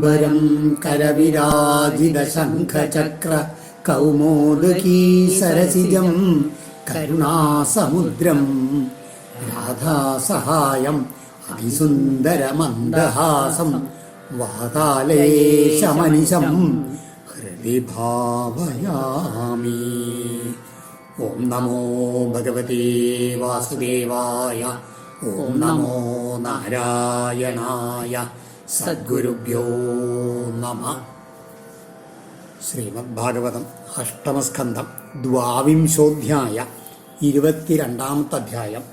പീതാംബരം കരവിരാജിത ശംഖചക്ര കൗമോദകീ സരസിജം കരുണാസമുദ്രം രാധാസഹായം അതിസുന്ദരമന്ദഹാസം വാതാലയേശമനിശം ഹൃദി ഭാവയാമി. ഓം നമോ ഭഗവതേ വാസുദേവായ. ഓം നമോ നാരായണായ. സദ്ഗുരുഭ്യോ നമഃ. ശ്രീമദ് ഭാഗവതം അഷ്ടമസ്കന്ധം ദ്വാവിംശോധ്യായ 22-ാമത്തെ അധ്യായം.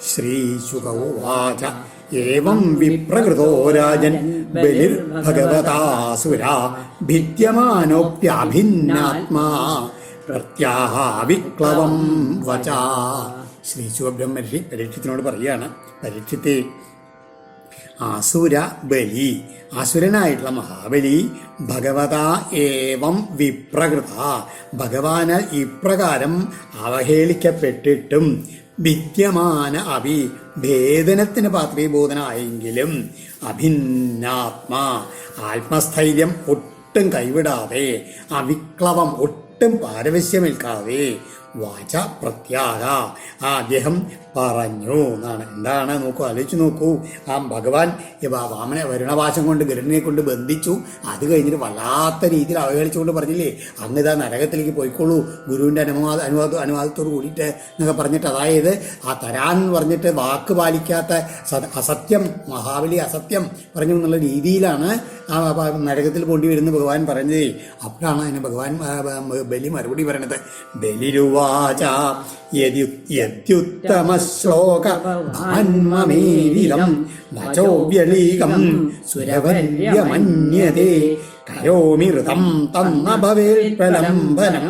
ശ്രീശുക ഉവാച ഏവം വിപ്രകൃതോ രാജൻ ബലിർഭഗവതാസുരാ ഭിദ്യമാനോപ്യഭിന്നാത്മാ പ്രത്യാഹ വിക്ലവം വചാ. ശ്രീശുക ബ്രഹ്മർഷി പരീക്ഷത്തിനോട് പറയുകയാണ്, പരീക്ഷത്തെ അസുര ബലി, അസുരനായിട്ടുള്ള മഹാബലി ഭഗവതാ ഏവം വിപ്രകൃത, ഭഗവാനാൽ ഇപ്രകാരം അവഹേളിക്കപ്പെട്ടിട്ടും ഭിദ്യമാന അഭി, ഭേദനത്തിന് പാത്രീഭൂതനായെങ്കിലും അഭിന്നാത്മാ, ആത്മസ്ഥൈര്യം ഒട്ടും കൈവിടാതെ, അവിക്ലവം ഒട്ടും പാരവശ്യമേൽക്കാതെ, വാച പ്രത്യാഗ, അദ്ദേഹം പറഞ്ഞു എന്നാണ്. എന്താണ് നോക്കൂ, ആലോചിച്ച് നോക്കൂ. ആ ഭഗവാൻ വാമന വരുണവാശം കൊണ്ട് ഗരുഡനെ കൊണ്ട് ബന്ധിച്ചു. അത് കഴിഞ്ഞിട്ട് വല്ലാത്ത രീതിയിൽ അവഹേളിച്ചുകൊണ്ട് പറഞ്ഞില്ലേ, അങ്ങ് ഇതാ നരകത്തിലേക്ക് പോയിക്കോളൂ ഗുരുവിൻ്റെ അനുവാദത്തോട് കൂടിയിട്ട് എന്നൊക്കെ പറഞ്ഞിട്ട്, അതായത് ആ തരാൻ പറഞ്ഞിട്ട് വാക്ക് പാലിക്കാത്ത അസത്യം, മഹാബലി അസത്യം പറഞ്ഞു എന്നുള്ള രീതിയിലാണ് ആ നരകത്തിൽ പോണ്ടി വരുന്ന ഭഗവാൻ പറഞ്ഞത്. അപ്പോഴാണ് അതിന് ഭഗവാൻ ബലി മറുപടി പറയണത്. ബലിരുവാച യദ്യുത്തമ ശ്ലോകമേവിലം വചോവ്യലീകം സുരവര്യമന്യതേ കരോമി ഋതം തന്ന ഭവേൽ പ്രലംബനം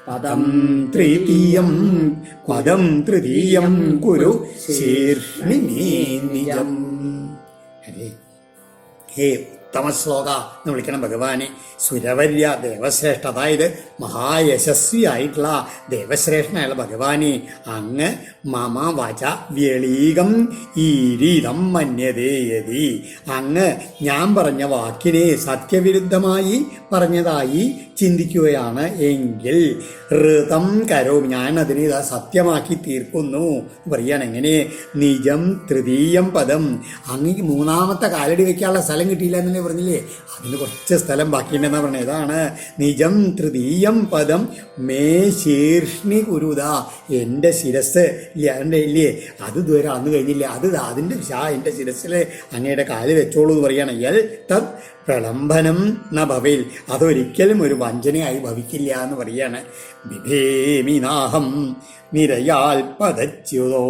പദം തൃതീയം കുരു ശീർഷ്ണി നിജം. ഹേ ഉത്തമ ശ്ലോക എന്ന് വിളിക്കണം ഭഗവാനെ. സുരവര്യ ദേവശ്രേഷ്ഠ, അതായത് മഹായശസ്വിയായിട്ടുള്ള ദേവശ്രേഷ്ഠനായുള്ള ഭഗവാനെ, അങ്ങ് മമ വച വ്യളീകം ഈരീതം മന്യതേയതി, അങ്ങ് ഞാൻ പറഞ്ഞ വാക്കിനെ സത്യവിരുദ്ധമായി പറഞ്ഞതായി ചിന്തിക്കുകയാണ് എങ്കിൽ ഋതം കരോ, ഞാൻ അതിനെ സത്യമാക്കി തീർക്കുന്നു പറയാണ്. എങ്ങനെ? നിജം തൃതീയം പദം, അങ്ങ് മൂന്നാമത്തെ കാലടി വെക്കാനുള്ള സ്ഥലം കിട്ടിയില്ല എന്നല്ലേ പറഞ്ഞില്ലേ, അതിന് കുറച്ച് സ്ഥലം ബാക്കിയുണ്ടെന്നാ പറഞ്ഞത്. ഇതാണ് നിജം തൃതീയം പദം മേ ശീർഷ്ണി കുരുത, എൻ്റെ ശിരസ് ഇല്ലേ, അത് ഇതുവരെ അന്ന് കഴിഞ്ഞില്ല, അത് അതിൻ്റെ എൻ്റെ ശിരസിൽ അങ്ങയുടെ കാല് വെച്ചോളൂ എന്ന് പറയാണ്. യൽ തത് പ്രലംബനം ന ഭവേൽ, അതൊരിക്കലും ഒരു വഞ്ചനയായി ഭവിക്കില്ല എന്ന് പറയാണ്. വിഭേമിനാഹം നിരയാൽ പദച്യുതോ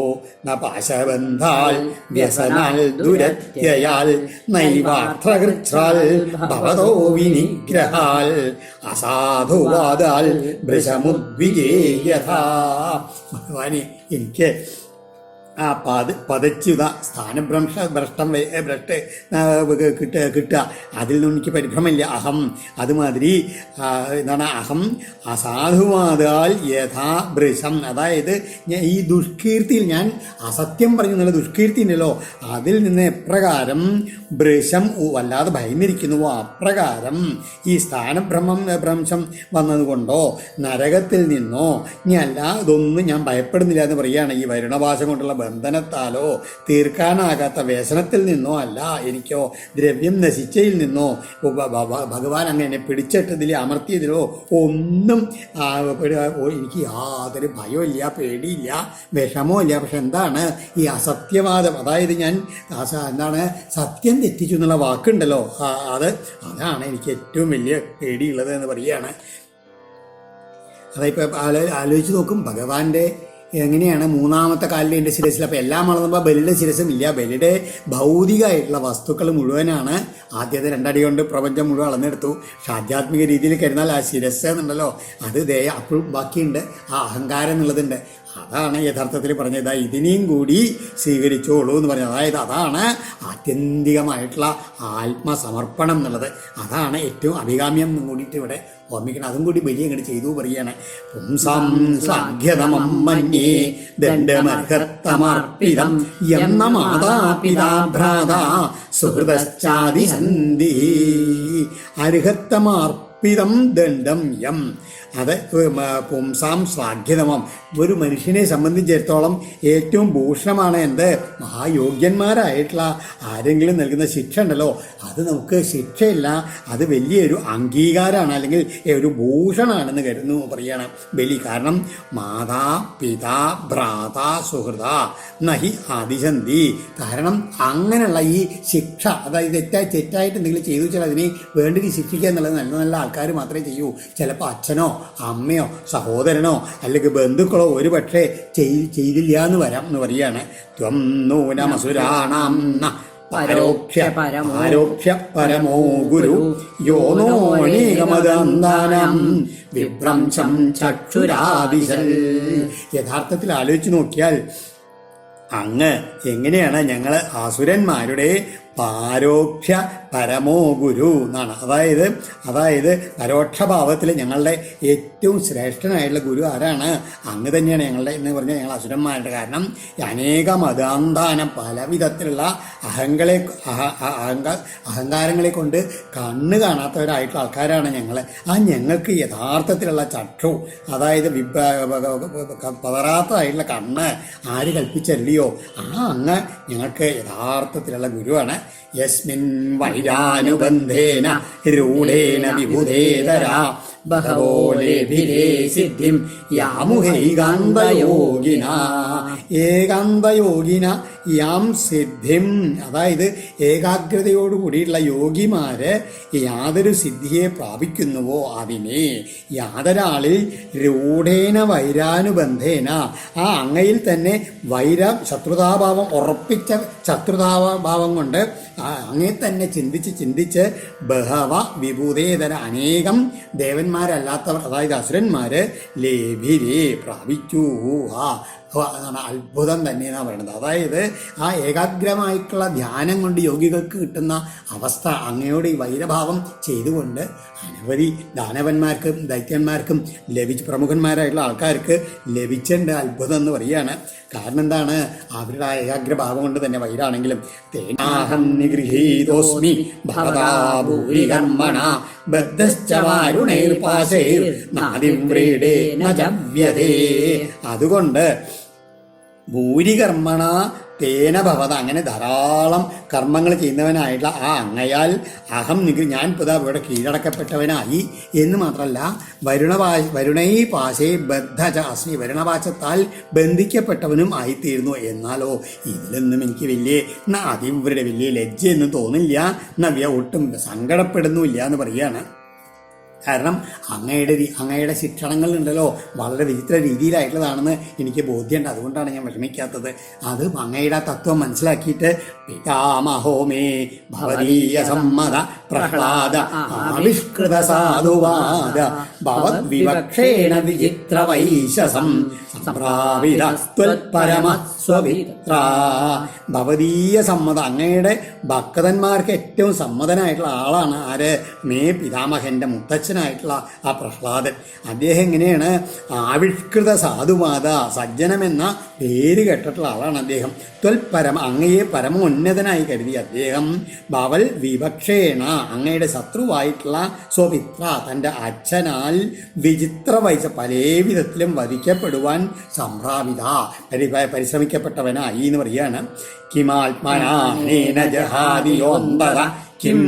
ന പാശബന്ധാൽ വ്യസനാൽ ദുരത്യയാൽ നൈവാർത്ഥകൃച്ഛാൽ ഭവതോ വിനിഗ്രഹാൽ അസാധുവാദാൽ ഭൃശമുദ്വിജേയഥാ. ഭഗവാനെ, എനിക്ക് ആ പദച്യുത സ്ഥാനഭ്രഷ്ടം കിട്ടുക, അതിൽ നിന്നും എനിക്ക് പരിഭ്രമമില്ല. അഹം, അതുമാതിരി എന്താണ്, അഹം അസാധുവാദാൽ യഥാ ഭൃശം, അതായത് ഈ ദുഷ്കീർത്തിയിൽ, ഞാൻ അസത്യം പറഞ്ഞു എന്നുള്ള ദുഷ്കീർത്തി ഉണ്ടല്ലോ, അതിൽ നിന്ന് എപ്രകാരം ഭൃശം വല്ലാതെ ഭയന്നിരിക്കുന്നുവോ അപ്രകാരം ഈ ഭ്രംശം വന്നതുകൊണ്ടോ നരകത്തിൽ നിന്നോ ഇനി അല്ല ഇതൊന്നും ഞാൻ ഭയപ്പെടുന്നില്ല എന്ന് പറയുകയാണ്. ഈ വരുണഭാഷം കൊണ്ടുള്ള ബന്ധനത്താലോ തീർക്കാനാകാത്ത വ്യസനത്തിൽ നിന്നോ അല്ല, എനിക്കോ ദ്രവ്യം നശിച്ചതിൽ നിന്നോ ഭഗവാൻ അങ്ങനെ പിടിച്ചിട്ടതിലോ അമർത്തിയതിലോ ഒന്നും എനിക്ക് യാതൊരു ഭയമില്ല, പേടിയില്ല, വിഷമോ ഇല്ല. പക്ഷെ എന്താണ് ഈ അസത്യവാദം, അതായത് ഞാൻ എന്താണ് സത്യം തെറ്റിച്ചു എന്നുള്ള വാക്കുണ്ടല്ലോ, അതാണ് എനിക്ക് ഏറ്റവും വലിയ പേടിയുള്ളത് എന്ന് പറയുകയാണ്. അതിപ്പോൾ ആലോചിച്ച് നോക്കും, ഭഗവാന്റെ എങ്ങനെയാണ് മൂന്നാമത്തെ കാലിൽ എൻ്റെ ശിരസിൽ. അപ്പോൾ എല്ലാം അളന്നുമ്പോൾ ബലിയുടെ ശിരസും ഇല്ല, ബലിയുടെ ഭൗതികമായിട്ടുള്ള വസ്തുക്കൾ മുഴുവനാണ് ആദ്യത്തെ 2 അടി കൊണ്ട് പ്രപഞ്ചം മുഴുവൻ അളന്നെടുത്തു. പക്ഷെ ആധ്യാത്മിക രീതിയിൽ കരുന്നാൽ ആ ശിരസ് എന്നുണ്ടല്ലോ, അത് അപ്പോഴും ബാക്കിയുണ്ട്, ആ അഹങ്കാരം എന്നുള്ളതുണ്ട്. അതാണ് യഥാർത്ഥത്തിൽ പറഞ്ഞത്, ഇതിനെയും കൂടി സ്വീകരിച്ചോളൂ എന്ന് പറഞ്ഞത്. അതായത് അതാണ് ആത്യന്തികമായിട്ടുള്ള ആത്മസമർപ്പണം എന്നുള്ളത്, അതാണ് ഏറ്റവും അഭികാമ്യം കൂടിയിട്ട് ഇവിടെ ഓർമ്മിക്കണം. അതും കൂടി ബലി അങ്ങോട്ട് ചെയ്തു പറയാണ്. പുംസാം ശ്ലാഘ്യതമം മന്യേ ദണ്ഡമർഹത്തമർപ്പിതം എന്ന മാതാപിതാ ഭ്രാതാ സുഹൃതശ്ചാദിസന്ധി. അർഹത്തമർപ്പിതം ദണ്ഡം യം, അത് പുംസാം ശ്ലാഘ്യതമം, ഒരു മനുഷ്യനെ സംബന്ധിച്ചിടത്തോളം ഏറ്റവും ഭൂഷണമാണ് എന്ത്, മഹായോഗ്യന്മാരായിട്ടുള്ള ആരെങ്കിലും നൽകുന്ന ശിക്ഷ ഉണ്ടല്ലോ, അത് നമുക്ക് ശിക്ഷയില്ല, അത് വലിയൊരു അംഗീകാരമാണ്, അല്ലെങ്കിൽ ഒരു ഭൂഷണമാണെന്ന് കരുതുന്നു പറയാണ് ബലി. കാരണം മാതാ പിതാ ഭ്രാത സുഹൃത നഹി ആദിശന്തി. കാരണം അങ്ങനെയുള്ള ഈ ശിക്ഷ, അതായത് തെറ്റായിട്ട് എന്തെങ്കിലും ചെയ്തു വെച്ചാൽ അതിനെ വേണ്ടി ശിക്ഷിക്കുക എന്നുള്ളത് നല്ല നല്ല ആൾക്കാർ മാത്രമേ ചെയ്യൂ. ചിലപ്പോൾ അച്ഛനോ അമ്മയോ സഹോദരനോ അല്ലെങ്കിൽ ബന്ധുക്കളോ ഒരു പക്ഷേ ചെയ്തില്ല എന്ന് വരാം എന്ന് പറയാണ്. ത്വം നൂനമസുരാണാം പരോക്ഷ്യ പരമോ ഗുരു യോനോണീകമദാനം വിഭ്രംശം ചക്ഷുരാദിശൽ. യഥാർത്ഥത്തിൽ ആലോചിച്ച് നോക്കിയാൽ അങ്ങ് എങ്ങനെയാണ് ഞങ്ങൾ അസുരന്മാരുടെ പാരോക്ഷ്യ പരമോ ഗുരു എന്നാണ്. അതായത് പരോക്ഷഭാവത്തിൽ ഞങ്ങളുടെ ഏറ്റവും ശ്രേഷ്ഠനായിട്ടുള്ള ഗുരു ആരാണ്? അങ്ങ് തന്നെയാണ് ഞങ്ങളുടെ എന്ന് പറഞ്ഞാൽ ഞങ്ങൾ അസുരന്മാരുടെ. കാരണം അനേക മതാന്താനം പലവിധത്തിലുള്ള അഹങ്കാരങ്ങളെ കൊണ്ട് കണ്ണ് കാണാത്തവരായിട്ടുള്ള ആൾക്കാരാണ് ഞങ്ങൾ. ഞങ്ങൾക്ക് യഥാർത്ഥത്തിലുള്ള ചക്ഷു, അതായത് പതറാത്തതായിട്ടുള്ള കണ്ണ് ആര് കൽപ്പിച്ചല്ലയോ അങ്ങ് ഞങ്ങൾക്ക് യഥാർത്ഥത്തിലുള്ള ഗുരുവാണ്. യസ്മിൻ വൈരാനുബന്ധേന രൂഢേന വിബുധേതര ബഹവോലേഭിരേ സിദ്ധിം യാമുഹൈകാന്തയോഗിന. ഏകാന്തയോഗിന യാം സിദ്ധിം, അതായത് ഏകാഗ്രതയോടുകൂടിയുള്ള യോഗിമാര് യാതൊരു സിദ്ധിയെ പ്രാപിക്കുന്നുവോ അതിനെ യാതൊരാളിൽ രൂഢേന വൈരാനുബന്ധേന, അങ്ങയിൽ തന്നെ ശത്രുതാഭാവം ഉറപ്പിച്ച ശത്രുതാഭാവം കൊണ്ട് അങ്ങേ തന്നെ ചിന്തിച്ച് ബഹവ വിഭൂതേതര അനേകം ദേവന്മാരല്ലാത്തവർ, അതായത് അസുരന്മാര് ലേഭിരേ പ്രാപിച്ചു. അത്ഭുതം തന്നെ എന്നാണ് പറയുന്നത്. അതായത് ആ ഏകാഗ്രമായിട്ടുള്ള ധ്യാനം കൊണ്ട് യോഗികൾക്ക് കിട്ടുന്ന അവസ്ഥ അങ്ങയോട് ഈ വൈരഭാവം ചെയ്തുകൊണ്ട് അനവധി ദാനവന്മാർക്കും ദൈത്യന്മാർക്കും പ്രമുഖന്മാരായിട്ടുള്ള ആൾക്കാർക്ക് ലഭിച്ചിട്ടുണ്ട് അത്ഭുതം എന്ന് പറയുകയാണ്. കാരണം എന്താണ്? അവരുടെ ആ ഏകാഗ്രഭാവം കൊണ്ട് തന്നെ വൈരാണെങ്കിലും തേനാഹം നിഗൃഹീതോസ്മി ഭവതാ ഭൂരികർമ്മണ ബദ്ധശ്ച വാരുണൈർപാശൈർ നാദിം വ്രീഡേന ജവ്യതേ. അതുകൊണ്ട് ഭൂരികർമ്മണ തേന ഭവത, അങ്ങനെ ധാരാളം കർമ്മങ്ങൾ ചെയ്യുന്നവനായിട്ടുള്ള അങ്ങയാൽ അഹം ഞാൻ പുതാ ഇവിടെ കീഴടക്കപ്പെട്ടവനായി എന്ന് മാത്രമല്ല വരുണൈ പാശേ ബദ്ധ അസ്മി, വരുണപാശത്താൽ ബന്ധിക്കപ്പെട്ടവനും ആയിത്തീരുന്നു. എന്നാലോ ഇതിലൊന്നും എനിക്ക് അതിവരുടെ വലിയ ലജ്ജയൊന്നും തോന്നില്ല, ഒട്ടും സങ്കടപ്പെടുന്നുമില്ല എന്ന് പറയുകയാണ്. കാരണം അങ്ങയുടെ ശിക്ഷണങ്ങളുണ്ടല്ലോ വളരെ വിചിത്ര രീതിയിലായിട്ടുള്ളതാണെന്ന് എനിക്ക് ബോധ്യമുണ്ട്. അതുകൊണ്ടാണ് ഞാൻ വിഷമിക്കാത്തത്. അത് അങ്ങയുടെ തത്വം മനസ്സിലാക്കിയിട്ട് പിതാമഹോമേ ഭവദീയ സമ്മത പ്രഹ്ലാദ ആവിഷ്കൃത സാധുവാദ ഭവദ്വിവക്ഷേണ വിചിത്ര വൈശസം പരമസ്വവിത്ര. ഭവദീയ സമ്മത, അങ്ങയുടെ ഭക്തന്മാർക്ക് ഏറ്റവും സമ്മതനായിട്ടുള്ള ആളാണ് ആര്? മേ പിതാമഹന്റെ മുത്തച്ഛനായിട്ടുള്ള ആ പ്രഹ്ലാദൻ. അദ്ദേഹം എങ്ങനെയാണ്? ആവിഷ്കൃത സാധുവാദ, സജ്ജനമെന്ന പേര് കേട്ടിട്ടുള്ള ആളാണ് അദ്ദേഹം. അങ്ങയെ പരമോന്നതനായി കരുതി അദ്ദേഹം ഭവൽ വിവക്ഷേണ, അങ്ങയുടെ ശത്രുവായിട്ടുള്ള സ്വപിത്ര തൻ്റെ അച്ഛനാൽ വിചിത്ര വൈശ പല വിധത്തിലും വധിക്കപ്പെടുവാൻ സംഭ്രാവിത പരിശ്രമിക്കപ്പെട്ടവനായി എന്ന് പറയാണ്. കിമാത്മനാനേന ജഹാദിയോന്തര കിം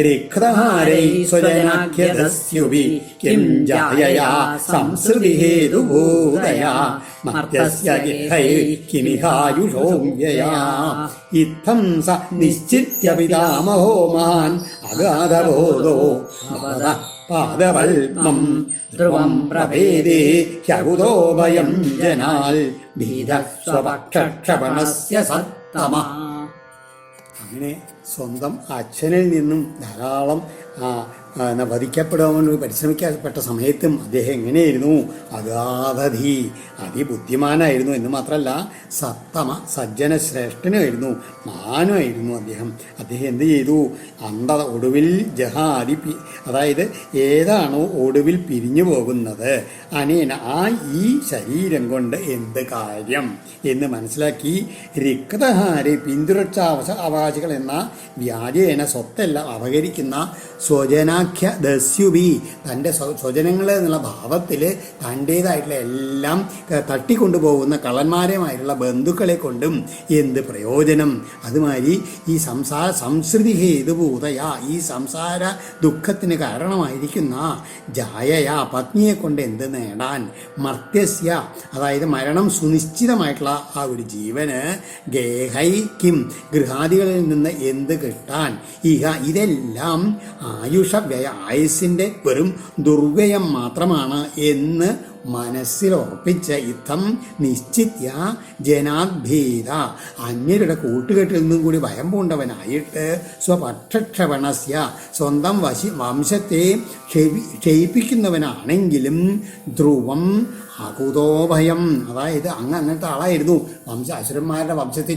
രിക്തഹാരൈ സ്വജനാഖ്യദസ്യുഭി കിം ജായയാ സംസൃതി ഹേതുഭൂതയാ മർത്യസ്യ ഗിഹൈ കിമിഹായുഷോംയയാ ഇത്തം സ നിശ്ചിത്യ പിതാമഹോ മാൻ അഗാധബോധോ അവദ പാദവൽമം ധ്രുവം പ്രഭേദേ ഹ്യകുതോ ഭയം ജനാൽ ഭീത സ്വപക്ഷക്ഷപണസ്യ സത്തമ. അങ്ങനെ സ്വന്തം അച്ഛനിൽ നിന്നും ധാരാളം വധിക്കപ്പെടാൻ പരിശ്രമിക്കപ്പെട്ട സമയത്തും അദ്ദേഹം എങ്ങനെയായിരുന്നു? അഗാധധി, അതിബുദ്ധിമാനായിരുന്നു എന്ന് മാത്രമല്ല സത്തമ സജ്ജന ശ്രേഷ്ഠനുമായിരുന്നു, മാനുമായിരുന്നു അദ്ദേഹം. അദ്ദേഹം എന്ത് ചെയ്തു? ഒടുവിൽ ജഹാദി, അതായത് ഏതാണോ ഒടുവിൽ പിരിഞ്ഞു പോകുന്നത്, അനേന ഈ ശരീരം കൊണ്ട് എന്ത് കാര്യം എന്ന് മനസ്സിലാക്കി രിക്തഹാരെ പിന്തുടർച്ചാവകാശികൾ എന്ന വ്യാജേന സ്വത്തെല്ലാം അപഹരിക്കുന്ന സ്വജനാഖ്യ ദസ്യുബി, തൻ്റെ സ്വജനങ്ങൾ എന്നുള്ള ഭാവത്തിൽ തൻ്റേതായിട്ടുള്ള എല്ലാം തട്ടിക്കൊണ്ടുപോകുന്ന കള്ളന്മാരുമായിട്ടുള്ള ബന്ധുക്കളെ കൊണ്ടും എന്ത് പ്രയോജനം? അതുമാതിരി ഈ സംസൃതി ഹേതുഭൂതയ, ഈ സംസാര ദുഃഖത്തിന് കാരണമായിരിക്കുന്ന ജായയ, പത്നിയെ കൊണ്ട് എന്ത് നേടാൻ? മർത്യസ്യ, അതായത് മരണം സുനിശ്ചിതമായിട്ടുള്ള ആ ഒരു ജീവന് ഗേഹൈക്കും, ഗൃഹാദികളിൽ നിന്ന് എന്ത് കിട്ടാൻ? ഇതെല്ലാം ആയുഷവ്യയ, വെറും ദുർവ്യയം മാത്രമാണ് എന്ന് മനസ്സിലുറപ്പിച്ച ഇത്തം നിശ്ചിത്യ ജനാദ്ഭീത, അന്യരുടെ കൂട്ടുകെട്ടിൽ നിന്നും കൂടി ഭയം പൂണ്ടവനായിട്ട് സ്വപക്ഷക്ഷപണസ്യ, സ്വന്തം വംശത്തെ ക്ഷയിപ്പിക്കുന്നവനാണെങ്കിലും ധ്രുവം അകുതോഭയം, അതായത് അങ്ങനത്തെ ആളായിരുന്നു, അസുരന്മാരുടെ വംശത്തെ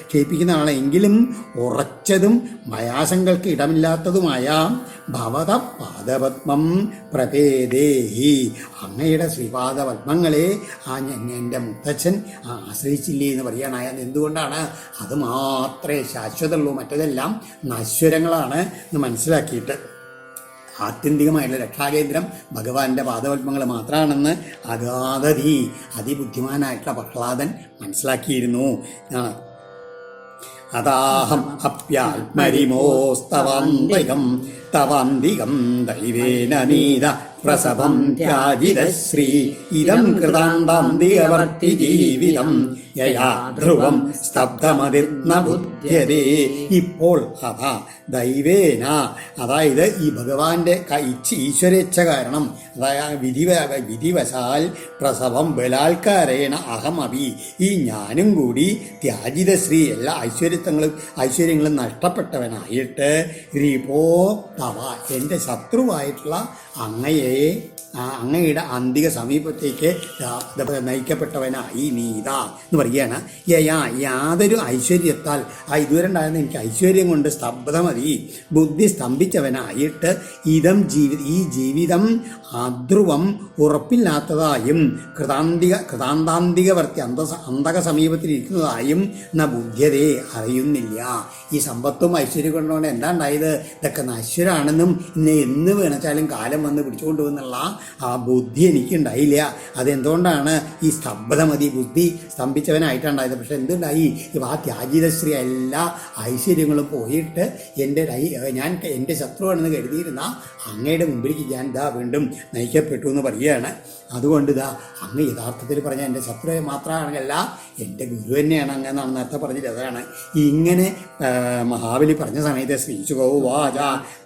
ക്ഷയിപ്പിക്കുന്ന ആളെങ്കിലും ഉറച്ചതും ഭയാശങ്കൾക്ക് ഇടമില്ലാത്തതുമായ ഭവത പാദപത്മം പ്രപേദേഹി, അങ്ങയുടെ ശ്രീപാദപത്മങ്ങളെ എൻ്റെ മുത്തച്ഛൻ ആശ്രയിച്ചില്ലേ എന്ന് പറയുകയാണ്. അയാൾ എന്തുകൊണ്ടാണ്? അത് മാത്രമേ ശാശ്വതമുള്ളൂ, മറ്റതെല്ലാം നശ്വരങ്ങളാണ് എന്ന് മനസ്സിലാക്കിയിട്ട് ആത്യന്തികമായിട്ടുള്ള രക്ഷാകേന്ദ്രം ഭഗവാന്റെ പാദപത്മങ്ങൾ മാത്രമാണെന്ന് അഗാധധി, അതിബുദ്ധിമാനായിട്ടുള്ള പ്രഹ്ലാദൻ മനസ്സിലാക്കിയിരുന്നു. അതാഹം അപ്യാത്മരിമോസ്തവാന്തികം തവാന്തികം ദൈവേന നീത പ്രസവം ത്യാജിതശ്രീ ഇദം കൃതാന്താന്തികവർത്തി ജീവിതം യയാ ധ്രുവം സ്തബ്ധമതിർന്ന ബുദ്ധ്യതേ. ഇപ്പോൾ അതാ ദൈവേന, അതായത് ഈ ഭഗവാന്റെ ഈശ്വരേച്ഛ കാരണം, അതായത് വിധിവശാൽ പ്രസവം ബലാത്കാരേണ അഹമപി, ഈ ഞാനും കൂടി ത്യാജിതശ്രീ, എല്ലാ ഐശ്വര്യങ്ങളും നഷ്ടപ്പെട്ടവനായിട്ട് റിപോ തവ, എൻ്റെ ശത്രുവായിട്ടുള്ള അങ്ങയുടെ അന്തിക സമീപത്തേക്ക് നയിക്കപ്പെട്ടവനായി നീത എന്ന് പറയുകയാണ്. യാതൊരു ഐശ്വര്യത്താൽ ഇതുവരെ ഉണ്ടായിരുന്ന എനിക്ക് ഐശ്വര്യം കൊണ്ട് സ്തബ്ധമതി, ബുദ്ധി സ്തംഭിച്ചവനായിട്ട് ഈ ജീവിതം അധ്രുവം, ഉറപ്പില്ലാത്തതായും കൃതാന്താന്തികവർത്തി, അന്തക സമീപത്തിലിരിക്കുന്നതായും ബുദ്ധ്യതയെ അറിയുന്നില്ല. ഈ സമ്പത്തും ഐശ്വര്യം കൊണ്ടുകൊണ്ട് എന്താ ഉണ്ടായത്? ഇതൊക്കെ നശ്വരാണെന്നും എന്ന് വേണച്ചാലും കാലം വന്ന് പിടിച്ചുകൊണ്ടുവന്നുള്ള ആ ബുദ്ധി എനിക്കുണ്ടായില്ല. അതെന്തുകൊണ്ടാണ്? ഈ സ്തബ്ധമതി, ബുദ്ധി സ്തംഭിച്ചവനായിട്ടുണ്ടായത്. പക്ഷെ എന്തുണ്ടായി? ആ ത്യാജിതശ്രീ എല്ലാ ഐശ്വര്യങ്ങളും പോയിട്ട് ഞാൻ എൻ്റെ ശത്രുവാണെന്ന് കരുതിയിരുന്ന അങ്ങയുടെ മുമ്പിലേക്ക് ഞാൻ വീണ്ടും നയിക്കപ്പെട്ടു എന്ന് പറയുകയാണ്. അതുകൊണ്ട് അങ്ങ് യഥാർത്ഥത്തിൽ പറഞ്ഞ എൻ്റെ ശത്രുവെ മാത്രമാണല്ല, എൻ്റെ ഗുരു തന്നെയാണ് അങ്ങെന്നാണ് നേരത്തെ പറഞ്ഞത്. അതാണ് ഇങ്ങനെ മഹാബലി പറഞ്ഞ സമയത്ത് ശ്രീശുകോവാച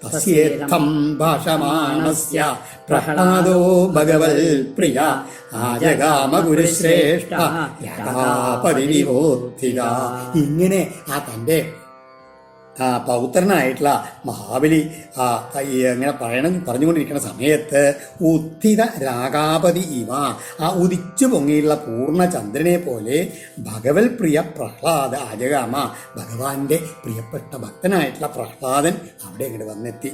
തസ്യേത്തം ഭാഷമാണസ്യ പ്രഹ്ലാദോ ഭഗവൽ പ്രിയ ആജഗാമ ഗുരുശ്രേഷ്ഠ യഥാപതിനിബോധിത. ഇങ്ങനെ തൻ്റെ പൗത്രനായിട്ടുള്ള മഹാബലി അങ്ങനെ പറഞ്ഞുകൊണ്ടിരിക്കുന്ന സമയത്ത് ഉത്ഥിത രാഗാപതി ഇവ, ഉദിച്ചു പൊങ്ങിയുള്ള പൂർണ്ണചന്ദ്രനെ പോലെ ഭഗവൽ പ്രിയ പ്രഹ്ലാദ ആജഗാമ, ഭഗവാന്റെ പ്രിയപ്പെട്ട ഭക്തനായിട്ടുള്ള പ്രഹ്ലാദൻ അവിടെ ഇങ്ങോട്ട് വന്നെത്തി.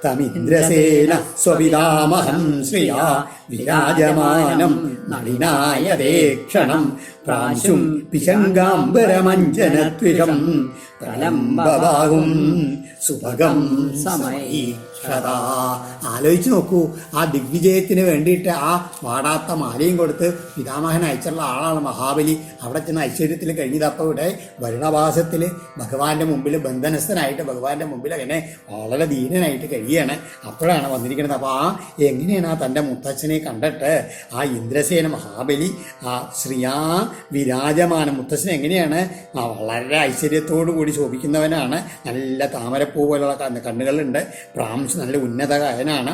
തമിന്ദ്രസേന സ്വപിതാമഹം ശ്രിയാ വിരാജമാനം നളിനായതേക്ഷണം പ്രാശും പിശങ്കാംബരമഞ്ജനത്വിഷം പ്രലംബബാഹും സുഭഗം സമൈക്ഷതാ. ആലോചിച്ച് നോക്കൂ, ആ ദിഗ്വിജയത്തിന് വേണ്ടിയിട്ട് വാടാത്ത മാലയും കൊടുത്ത് പിതാമഹൻ അയച്ചുള്ള ആളാണ് മഹാബലി. അവിടെ ചെന്ന് ഐശ്വര്യത്തിൽ കഴിഞ്ഞതപ്പോൾ ഇവിടെ വരുണവാസത്തിൽ ഭഗവാന്റെ മുമ്പിൽ ബന്ധനസ്ഥനായിട്ട് ഭഗവാന്റെ മുമ്പിൽ അങ്ങനെ വളരെ ദീനനായിട്ട് കഴിയുകയാണ്. അപ്പോഴാണ് വന്നിരിക്കുന്നത്. അപ്പോൾ എങ്ങനെയാണ് തൻ്റെ മുത്തച്ഛനെ കണ്ടിട്ട് ഇന്ദ്രസേന മഹാബലി ശ്രീയാ വിരാജമാനം, മുത്തച്ഛൻ എങ്ങനെയാണ് വളരെ ഐശ്വര്യത്തോടു കൂടി ശോഭിക്കുന്നവനാണ്, നല്ല താമരപ്പൂ പോലുള്ള കണ്ണുകളുണ്ട്, പ്രാംശ നല്ല ഉന്നതകായനാണ്,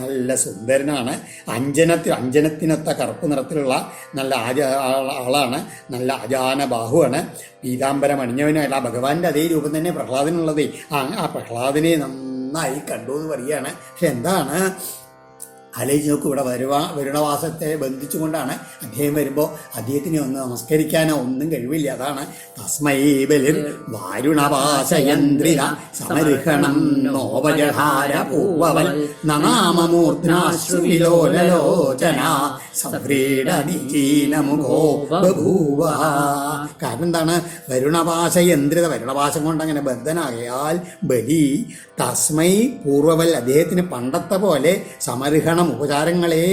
നല്ല സുന്ദരനാണ്, അഞ്ജനത്തിനൊത്ത കറുപ്പ് നിറത്തിലുള്ള നല്ല ആളാണ്, നല്ല അജാന ബാഹുവാണ്, പീതാംബരം അണിഞ്ഞവനായിട്ട് ഭഗവാന്റെ അതേ രൂപം തന്നെ പ്രഹ്ലാദനുള്ളത്. ആ പ്രഹ്ലാദനെ നന്നായി കണ്ടു എന്ന് പറയുകയാണ്. പക്ഷെ എന്താണ് ആലോചിച്ച് നോക്കൂ, ഇവിടെ വരുണവാസത്തെ ബന്ധിച്ചുകൊണ്ടാണ് അദ്ദേഹം വരുമ്പോൾ അദ്ദേഹത്തിനെ ഒന്ന് നമസ്കരിക്കാനോ ഒന്നും കഴിവില്ല. അതാണ് തസ്മൈ ബലിർ വാരുണവാസയന്ത്രിക സമർഹണം നോപജഹാര പൂവവൽ നനാമമൂർധ്നാശ്രുവിലോലലോചന സവ്രീഡീനമുഖോ ബഭൂവ. കാരണം എന്താണ്? വരുണവാസയന്ത്രിത, വരുണവാസം കൊണ്ട് അങ്ങനെ ബദ്ധനാകയാൽ ബലി തസ്മൈ പൂർവവൽ, അദ്ദേഹത്തിന് പണ്ടത്തെ പോലെ സമർഹണം ഉപചാരങ്ങളെ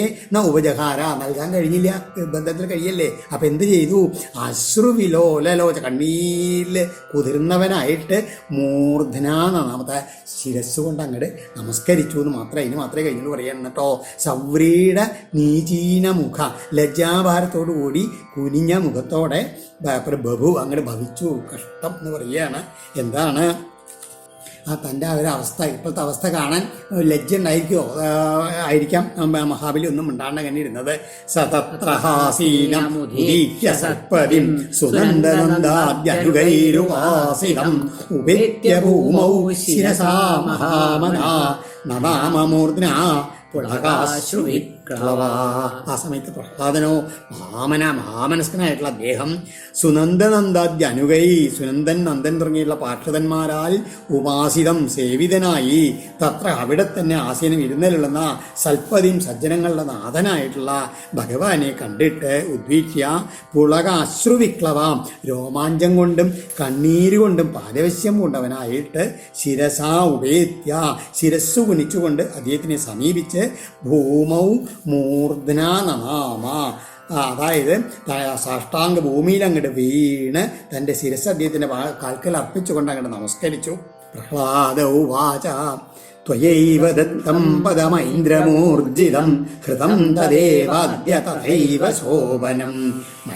ഉപജഹാര നൽകാൻ കഴിഞ്ഞില്ല, ബന്ധത്തിൽ കഴിയല്ലേ. അപ്പൊ എന്ത് ചെയ്തു? അശ്രുവിലോലലോച, കണ്ണീരിൽ കുതിർന്നവനായിട്ട് മൂർധന നാമത്തെ ശിരസ് കൊണ്ട് അങ്ങോട്ട് നമസ്കരിച്ചു എന്ന് മാത്രമേ ഇതിന് മാത്രമേ കഴിഞ്ഞു പറയാൻ കേട്ടോ. സവ്രീഡ നീചീന മുഖ, ലജ്ജാഭാരത്തോടു കൂടി കുനിഞ്ഞ മുഖത്തോടെ ബഭു അങ്ങോട്ട് ഭവിച്ചു. കഷ്ടം എന്ന് പറയുകയാണ്. എന്താണ് തൻ്റെ ആ ഒരു അവസ്ഥ, ഇപ്പോഴത്തെ അവസ്ഥ കാണാൻ ലജ്ജ ഉണ്ടായിരിക്കുമോ? ആയിരിക്കാം. മഹാബലി ഒന്നും ഉണ്ടാണ്ട് അങ്ങനെ ഇരുന്നത്. സതത്രഹാസീനമുദീക്യസർപ്പതിം സുനന്ദനന്ദാദ്യനുഗൈരുവാസിതം ഉപേത്യ ഭൂമൗ ശിരസാ മഹാമനാ നമാമമൂർധ്ന പുളകാശ്രുവിക്ലവ. ആ സമയത്ത് പ്രഹ്ലാദനോ മഹാമനസ്കനായിട്ടുള്ള അദ്ദേഹം സുനന്ദനന്ദാദ്യനുഗൈ, സുനന്ദൻ നന്ദൻ തുടങ്ങിയുള്ള പാർഷദന്മാരാൽ ഉപാസിതം സേവിതനായി തത്ര അവിടെ തന്നെ ആസീനം ഇരുന്നലുള്ള സൽപ്പതിയും സജ്ജനങ്ങളുടെ നാഥനായിട്ടുള്ള ഭഗവാനെ കണ്ടിട്ട് ഉദ്വീക്യ പുളകാശ്രുവിക്ലവ, രോമാഞ്ചം കൊണ്ടും കണ്ണീര് കൊണ്ടും പാരവശ്യം കൊണ്ടവനായിട്ട് ശിരസാ ഉപേത്യ, ശിരസ്സു കുനിച്ചുകൊണ്ട് അദ്ദേഹത്തിനെ സമീപിച്ച് ഭൂമൗ മൂർധന നനാമ, അതായത് സാഷ്ടാംഗ ഭൂമിയിൽ അങ്ങോട്ട് വീണ് തൻ്റെ ശിരസ് അദ്ദേഹത്തിൻ്റെ കാൽക്കൽ അർപ്പിച്ചുകൊണ്ട് അങ്ങോട്ട് നമസ്കരിച്ചു. പ്രഹ്ലാദ ഉവാച ത്വയൈവ ദത്തം പദമൈന്ദ്രമൂർജിതം ഹൃതം തദേവാദ്യ തഥൈവ ശോഭനം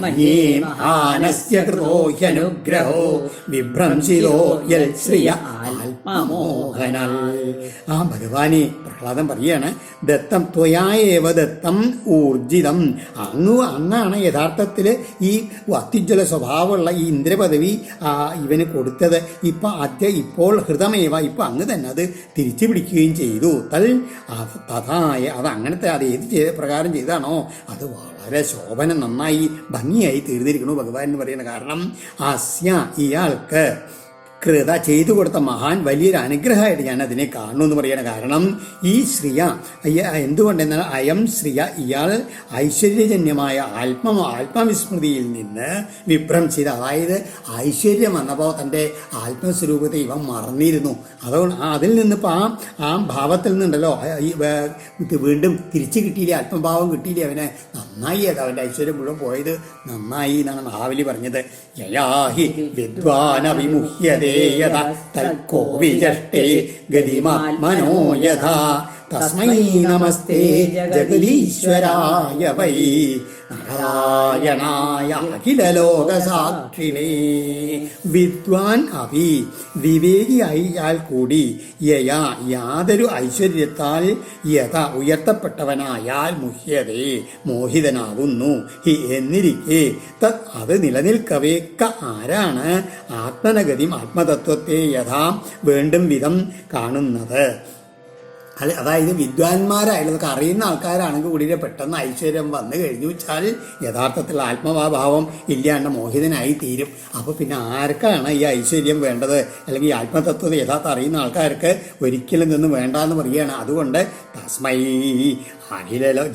മന്യേ മഹാനസ്യ കൃതോ ഹ്യനുഗ്രഹോ വിഭ്രംശിതോ യൽ ശ്രിയ ആത്മമോഹനൽ. ആ ഭഗവാനെ പ്രഹ്ലാദൻ പറയാണ്, ദത്തം ത്വയായേവ ദത്തം ഊർജിതം, അങ്ങാണ് യഥാർത്ഥത്തിൽ ഈ അത്യുജ്വല സ്വഭാവമുള്ള ഈ ഇന്ദ്രപദവി ഇവന് കൊടുത്തത്. ഇപ്പോൾ ഹൃതമേവ, ഇപ്പൊ അങ്ങ് തന്നെ അത് തിരിച്ചു പിടിക്കുകയും ചെയ്തു. തഥായ, അത് അങ്ങനത്തെ അത് ഏത് പ്രകാരം ചെയ്താണോ അത് വളരെ ശോഭനം, നന്നായി ഭംഗിയായി തീർന്നിരിക്കണു ഭഗവാൻ എന്ന് പറയുന്നത്. കാരണം അസ്യ, ഇയാൾക്ക് കൃത ചെയ്തു കൊടുത്ത മഹാൻ വലിയൊരു അനുഗ്രഹമായിട്ട് ഞാൻ അതിനെ കാണുന്നു എന്ന് പറയണ. കാരണം ഈ ശ്രിയ എന്തുകൊണ്ടെന്നാൽ അയം ശ്രിയ, ഇയാൾ ഐശ്വര്യജന്യമായ ആത്മവിസ്മൃതിയിൽ നിന്ന് വിഭ്രംശിത, അതായത് ഐശ്വര്യം വന്നപ്പോൾ തൻ്റെ ആത്മസ്വരൂപത്തെ ഇവൻ മറന്നിരുന്നു. അതുകൊണ്ട് അതിൽ നിന്നിപ്പോൾ ആ ഭാവത്തിൽ നിന്നുണ്ടല്ലോ വീണ്ടും തിരിച്ചു കിട്ടിയില്ല, ആത്മഭാവം കിട്ടിയില്ല അവന്. നന്നായി അത് അവൻ്റെ ഐശ്വര്യം മുഴുവൻ പോയത് നന്നായി എന്നാണ് മഹാബലി പറഞ്ഞത്. യയാഹി വിദ്വാനവിമുഹ്യതേ യഥാ തൽക്കോ വിജഷ്ടേ ഗതിമാത്മനോ യഥാ തസ്മൈ നമസ്തേ ജഗദീശ്വരായ വൈ നാരായണായ അഖിലലോകസാക്ഷിണേ. വിദ്വാൻ അഭി, വിവേകിയായാൽ കൂടി, യയാ യാതൊരു ഐശ്വര്യത്താൽ, യഥ ഉയർത്തപ്പെട്ടവനായാൽ, മുഹ്യതേ മോഹിതനാകുന്നു, ഹി എന്നിരിക്കെ തത് അത് നിലനിൽക്കവേ ആരാണ് ആത്മനഗതി ആത്മതത്വത്തെ യഥാ വേണ്ടും വിധം കാണുന്നത്. അതായത് വിദ്വാൻമാരായുള്ളതൊക്കെ അറിയുന്ന ആൾക്കാരാണെങ്കിൽ കൂടി പെട്ടെന്ന് ഐശ്വര്യം വന്നു കഴിഞ്ഞു വെച്ചാൽ യഥാർത്ഥത്തിൽ ആത്മഭാവം ഇല്ലാണ്ട് മോഹിതനായി തീരും. അപ്പോൾ പിന്നെ ആർക്കാണ് ഈ ഐശ്വര്യം വേണ്ടത്? അല്ലെങ്കിൽ ഈ ആത്മതത്വത യഥാർത്ഥം അറിയുന്ന ആൾക്കാർക്ക് ഒരിക്കലും ഇതൊന്നും വേണ്ടാന്ന് പറയുകയാണ്. അതുകൊണ്ട് തസ്മൈ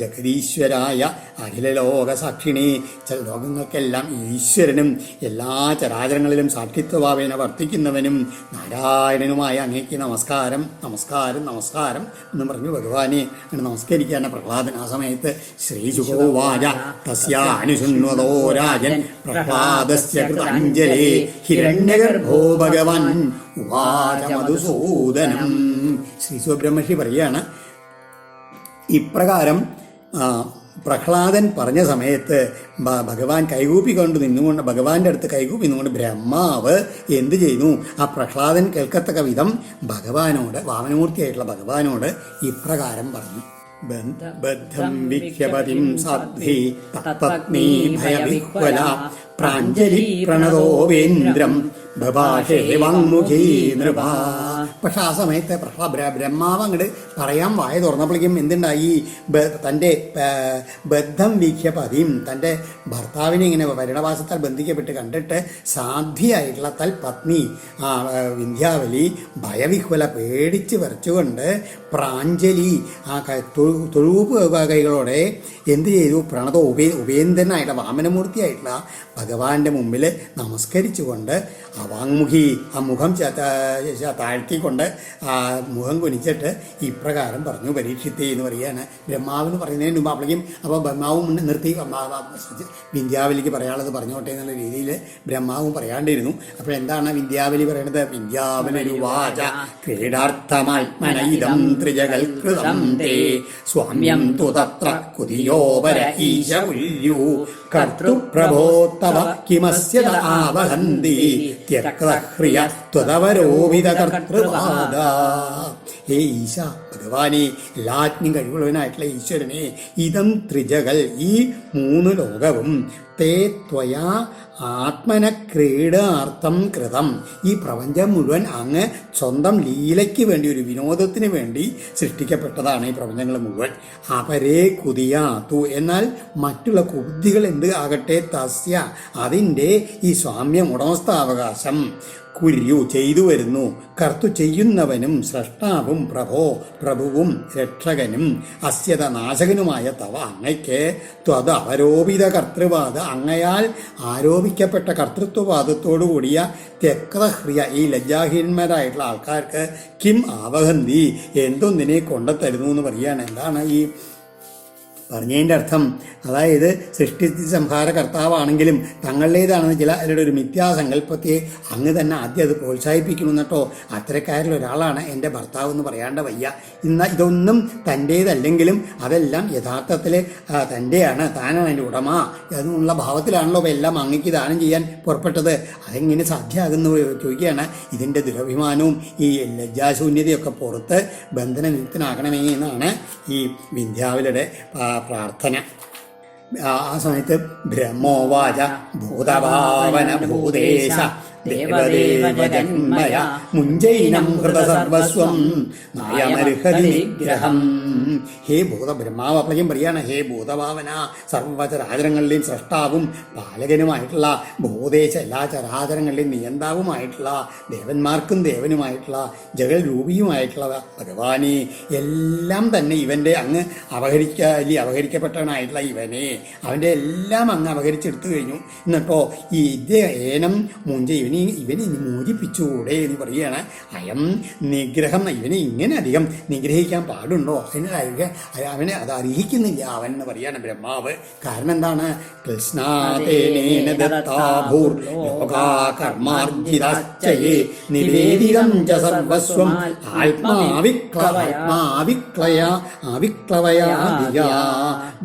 ജഗദീശ്വരായ അഖിലലോക സാക്ഷിണി, ചില ലോകങ്ങൾക്കെല്ലാം ഈശ്വരനും എല്ലാ ചരാചരങ്ങളിലും സാക്ഷിത്വഭാവേന വർത്തിക്കുന്നവനും നാരായണനുമായ അങ്ങേക്ക് നമസ്കാരം നമസ്കാരം നമസ്കാരം എന്ന് പറഞ്ഞു ഭഗവാനെ നമസ്കരിക്കാൻ പ്രഹ്ലാദൻ. ആ സമയത്ത് ശ്രീശുകോവാച തസ്യാനുശൃണ്വതോ രാജൻ പ്രഹ്ലാദസ്യ കൃതാഞ്ജലി ഹിരണ്യഗർഭോ ഭഗവാൻ ഉവാച മധുസൂദനം. ശ്രീ സുബ്രഹ്മണ്യ പറയാണ്, ഇപ്രകാരം പ്രഹ്ലാദൻ പറഞ്ഞ സമയത്ത് ഭഗവാൻ കൈകൂപ്പിക്കൊണ്ട് നിന്നുകൊണ്ട് ഭഗവാന്റെ അടുത്ത് കൈകൂപ്പി നിന്നുകൊണ്ട് ബ്രഹ്മാവ് എന്ത് ചെയ്യുന്നു? ആ പ്രഹ്ലാദൻ കേൾക്കത്തക്ക വിധം ഭഗവാനോട്, വാമനമൂർത്തിയായിട്ടുള്ള ഭഗവാനോട് ഇപ്രകാരം പറഞ്ഞു. ബദ്ധം വിഖ്യപതിം സാധ്വി തത്പത്നീ ഭയവിഹ്വല പ്രാഞ്ജലി പ്രണതോവേന്ദ്രം ബഭാഷേ വാങ്മുഖീ നൃപ. പക്ഷെ ആ സമയത്ത് ബ്രഹ്മാവ് അങ്ങോട്ട് പറയാൻ വായ തുറന്നപ്പോഴേക്കും എന്തുണ്ടായി? തൻ്റെ ബദ്ധം വീക്ഷ്യ പതിയും, തൻ്റെ ഭർത്താവിനെ ഇങ്ങനെ പരിണവാസത്താൽ ബന്ധിക്കപ്പെട്ട് കണ്ടിട്ട് സാധ്വിയായിട്ടുള്ള പത്നി വിന്ധ്യാവലി ഭയവിഹ്വല പേടിച്ച് വരച്ചുകൊണ്ട് പ്രാഞ്ജലി തൊഴുപ്പ് കൈകളോടെ എന്ത് ചെയ്തു? പ്രണത ഉപേന്ദ്രനായിട്ടുള്ള വാമനമൂർത്തിയായിട്ടുള്ള ഭഗവാന്റെ മുമ്പിൽ നമസ്കരിച്ചുകൊണ്ട് അവാങ്മുഖി ആ മുഖം താഴ്ത്തിക്കൊണ്ട് ആ മുഖം കുനിച്ചിട്ട് ഇപ്രകാരം പറഞ്ഞു. പരീക്ഷിത്തേ എന്ന് പറയുകയാണ്. ബ്രഹ്മാവിന് പറയുന്നതിന് മുമ്പ് അപ്പോഴേക്കും അപ്പോൾ ബ്രഹ്മാവും നിർത്തി വിന്ധ്യാവലിക്ക് പറയാനുള്ളത് പറഞ്ഞോട്ടെ എന്നുള്ള രീതിയിൽ ബ്രഹ്മാവും പറയാണ്ടിരുന്നു. അപ്പോൾ എന്താണ് വിന്ധ്യാവലി പറയണത്? വിന്ധ്യാവലരുവാച ക്രീഡാർത്ഥമാത്മനൈദം ത്രിജഗൽകൃതം തേ സ്വാമ്യം തു തത്ര കുതിയോപര ഈശകുല്യൂ കർത്തൃപ്രഭോത്തവ കിമസ്യ ആവഹന്തി ത്യക്തഹ്രിയ ത്വതവരോപിത കർത്തൃപാദ. ഹേ ഈശ, ഭഗവാനെ, എല്ലാറ്റിനും കഴിവുള്ളവനായിട്ടുള്ള ഈശ്വരനെ, ഇതം ത്രിജകൾ, ഈ 3 ലോകവും തേ ത്വയാ ആത്മന ക്രീഡാർത്ഥം കൃതം, ഈ പ്രപഞ്ചം മുഴുവൻ അങ്ങ് സ്വന്തം ലീലയ്ക്ക് വേണ്ടി, ഒരു വിനോദത്തിന് വേണ്ടി സൃഷ്ടിക്കപ്പെട്ടതാണ് ഈ പ്രപഞ്ചങ്ങൾ മുഴുവൻ. അപരേ കുതിയാത്തു, എന്നാൽ മറ്റുള്ള ബുദ്ധികൾ എന്ത് ആകട്ടെ, തസ്യ, അതിൻ്റെ ഈ സ്വാമ്യം, ഉടമസ്ഥാവകാശം, കുര്യു, ചെയ്തു വരുന്നു, കർത്തു, ചെയ്യുന്നവനും, സ്രഷ്ടാവും, പ്രഭുവും രക്ഷകനും, അസ്യത, നാശകനുമായ തവ, അങ്ങയ്ക്ക് ത്വത് അവരോപിത കർത്തൃവാദ, അങ്ങയാൽ ആരോപിക്കപ്പെട്ട കർത്തൃത്വവാദത്തോടു കൂടിയ ത്യക്തഹ്രിയ, ഈ ലജ്ജാഹീനന്മാരായിട്ടുള്ള ആൾക്കാർക്ക് കിം ആവഹന്തി, എന്തൊന്നിനെ കൊണ്ടുത്തരുന്നു എന്ന് പറയുകയാണ്. എന്താണ് ഈ പറഞ്ഞതിൻ്റെ അർത്ഥം? അതായത് സൃഷ്ടി സംഹാര കർത്താവാണെങ്കിലും തങ്ങളുടേതാണെന്ന് ചിലരുടെ ഒരു മിഥ്യാസങ്കല്പത്തെ അങ്ങ് തന്നെ ആദ്യം അത് പ്രോത്സാഹിപ്പിക്കണം എന്നിട്ടോ. അത്തരക്കാരിൽ ഒരാളാണ് എൻ്റെ ഭർത്താവ് എന്ന് പറയാണ്ട് വയ്യ. ഇതൊന്നും തൻ്റേതല്ലെങ്കിലും അതെല്ലാം യഥാർത്ഥത്തിൽ തൻ്റെയാണ്, താനാണ് എൻ്റെ ഉടമ എന്നുള്ള ഭാവത്തിലാണല്ലോ എല്ലാം അങ്ങയ്ക്ക് ദാനം ചെയ്യാൻ പുറപ്പെട്ടത്. അതെങ്ങനെ സാധ്യമാകുന്നു ചോദിക്കുകയാണ്. ഇതിൻ്റെ ദുരഭിമാനവും ഈ ലജ്ജാശൂന്യതയൊക്കെ പുറത്ത് ബന്ധനനിമിത്തനാകണമേ എന്നാണ് ഈ വിന്ധ്യാവലിയുടെ പ്രാർത്ഥന. ആ സമയത്ത് ബ്രഹ്മോവാച ഭൂതഭാവന ഭൂതേശ ദേവദേവജന്മയ മുഞ്ചൈനം ഹൃതസർവസ്വം നായമർഹതി നിഗ്രഹം. ഹേ ബ്രഹ്മാവ് അപ്പോഴേക്കും പറയാണ്, ഹേ ഭൂതഭാവന, സർവചരാചരങ്ങളുടെയും സൃഷ്ടാവും പാലകനുമായിട്ടുള്ള, ഭൂതേശ, എല്ലാ ചരാചരങ്ങളുടെയും നിയന്താവുമായിട്ടുള്ള, ദേവന്മാർക്കും ദേവനുമായിട്ടുള്ള, ജഗൽ രൂപിയുമായിട്ടുള്ള ഭഗവാനെ, എല്ലാം തന്നെ ഇവൻ്റെ അങ്ങ് അപഹരിക്കപ്പെട്ടവനായിട്ടുള്ള ഇവനെ, അവൻ്റെ എല്ലാം അങ്ങ് അപഹരിച്ചെടുത്തു കഴിഞ്ഞു. എന്നിട്ടോ ഈ ഏനം മുഞ്ച, ഇവനെ മോചിപ്പിച്ചുകൂടെ എന്ന് പറയുകയാണ്. അയം നിഗ്രഹം, ഇവനെ ഇങ്ങനെ അധികം നിഗ്രഹിക്കാൻ പാടുണ്ടോ? അവനെ അത് അർഹിക്കുന്നില്ല അവൻ എന്ന് പറയാണ് ബ്രഹ്മാവ്. കാരണം എന്താണ്? കൃഷ്ണാതേനേന ദത്താഭൂർ ലോകാകർമാർജിതശ്ചയേ നിവേദിതം ച സർവസ്വം ആവിക്ലവയാ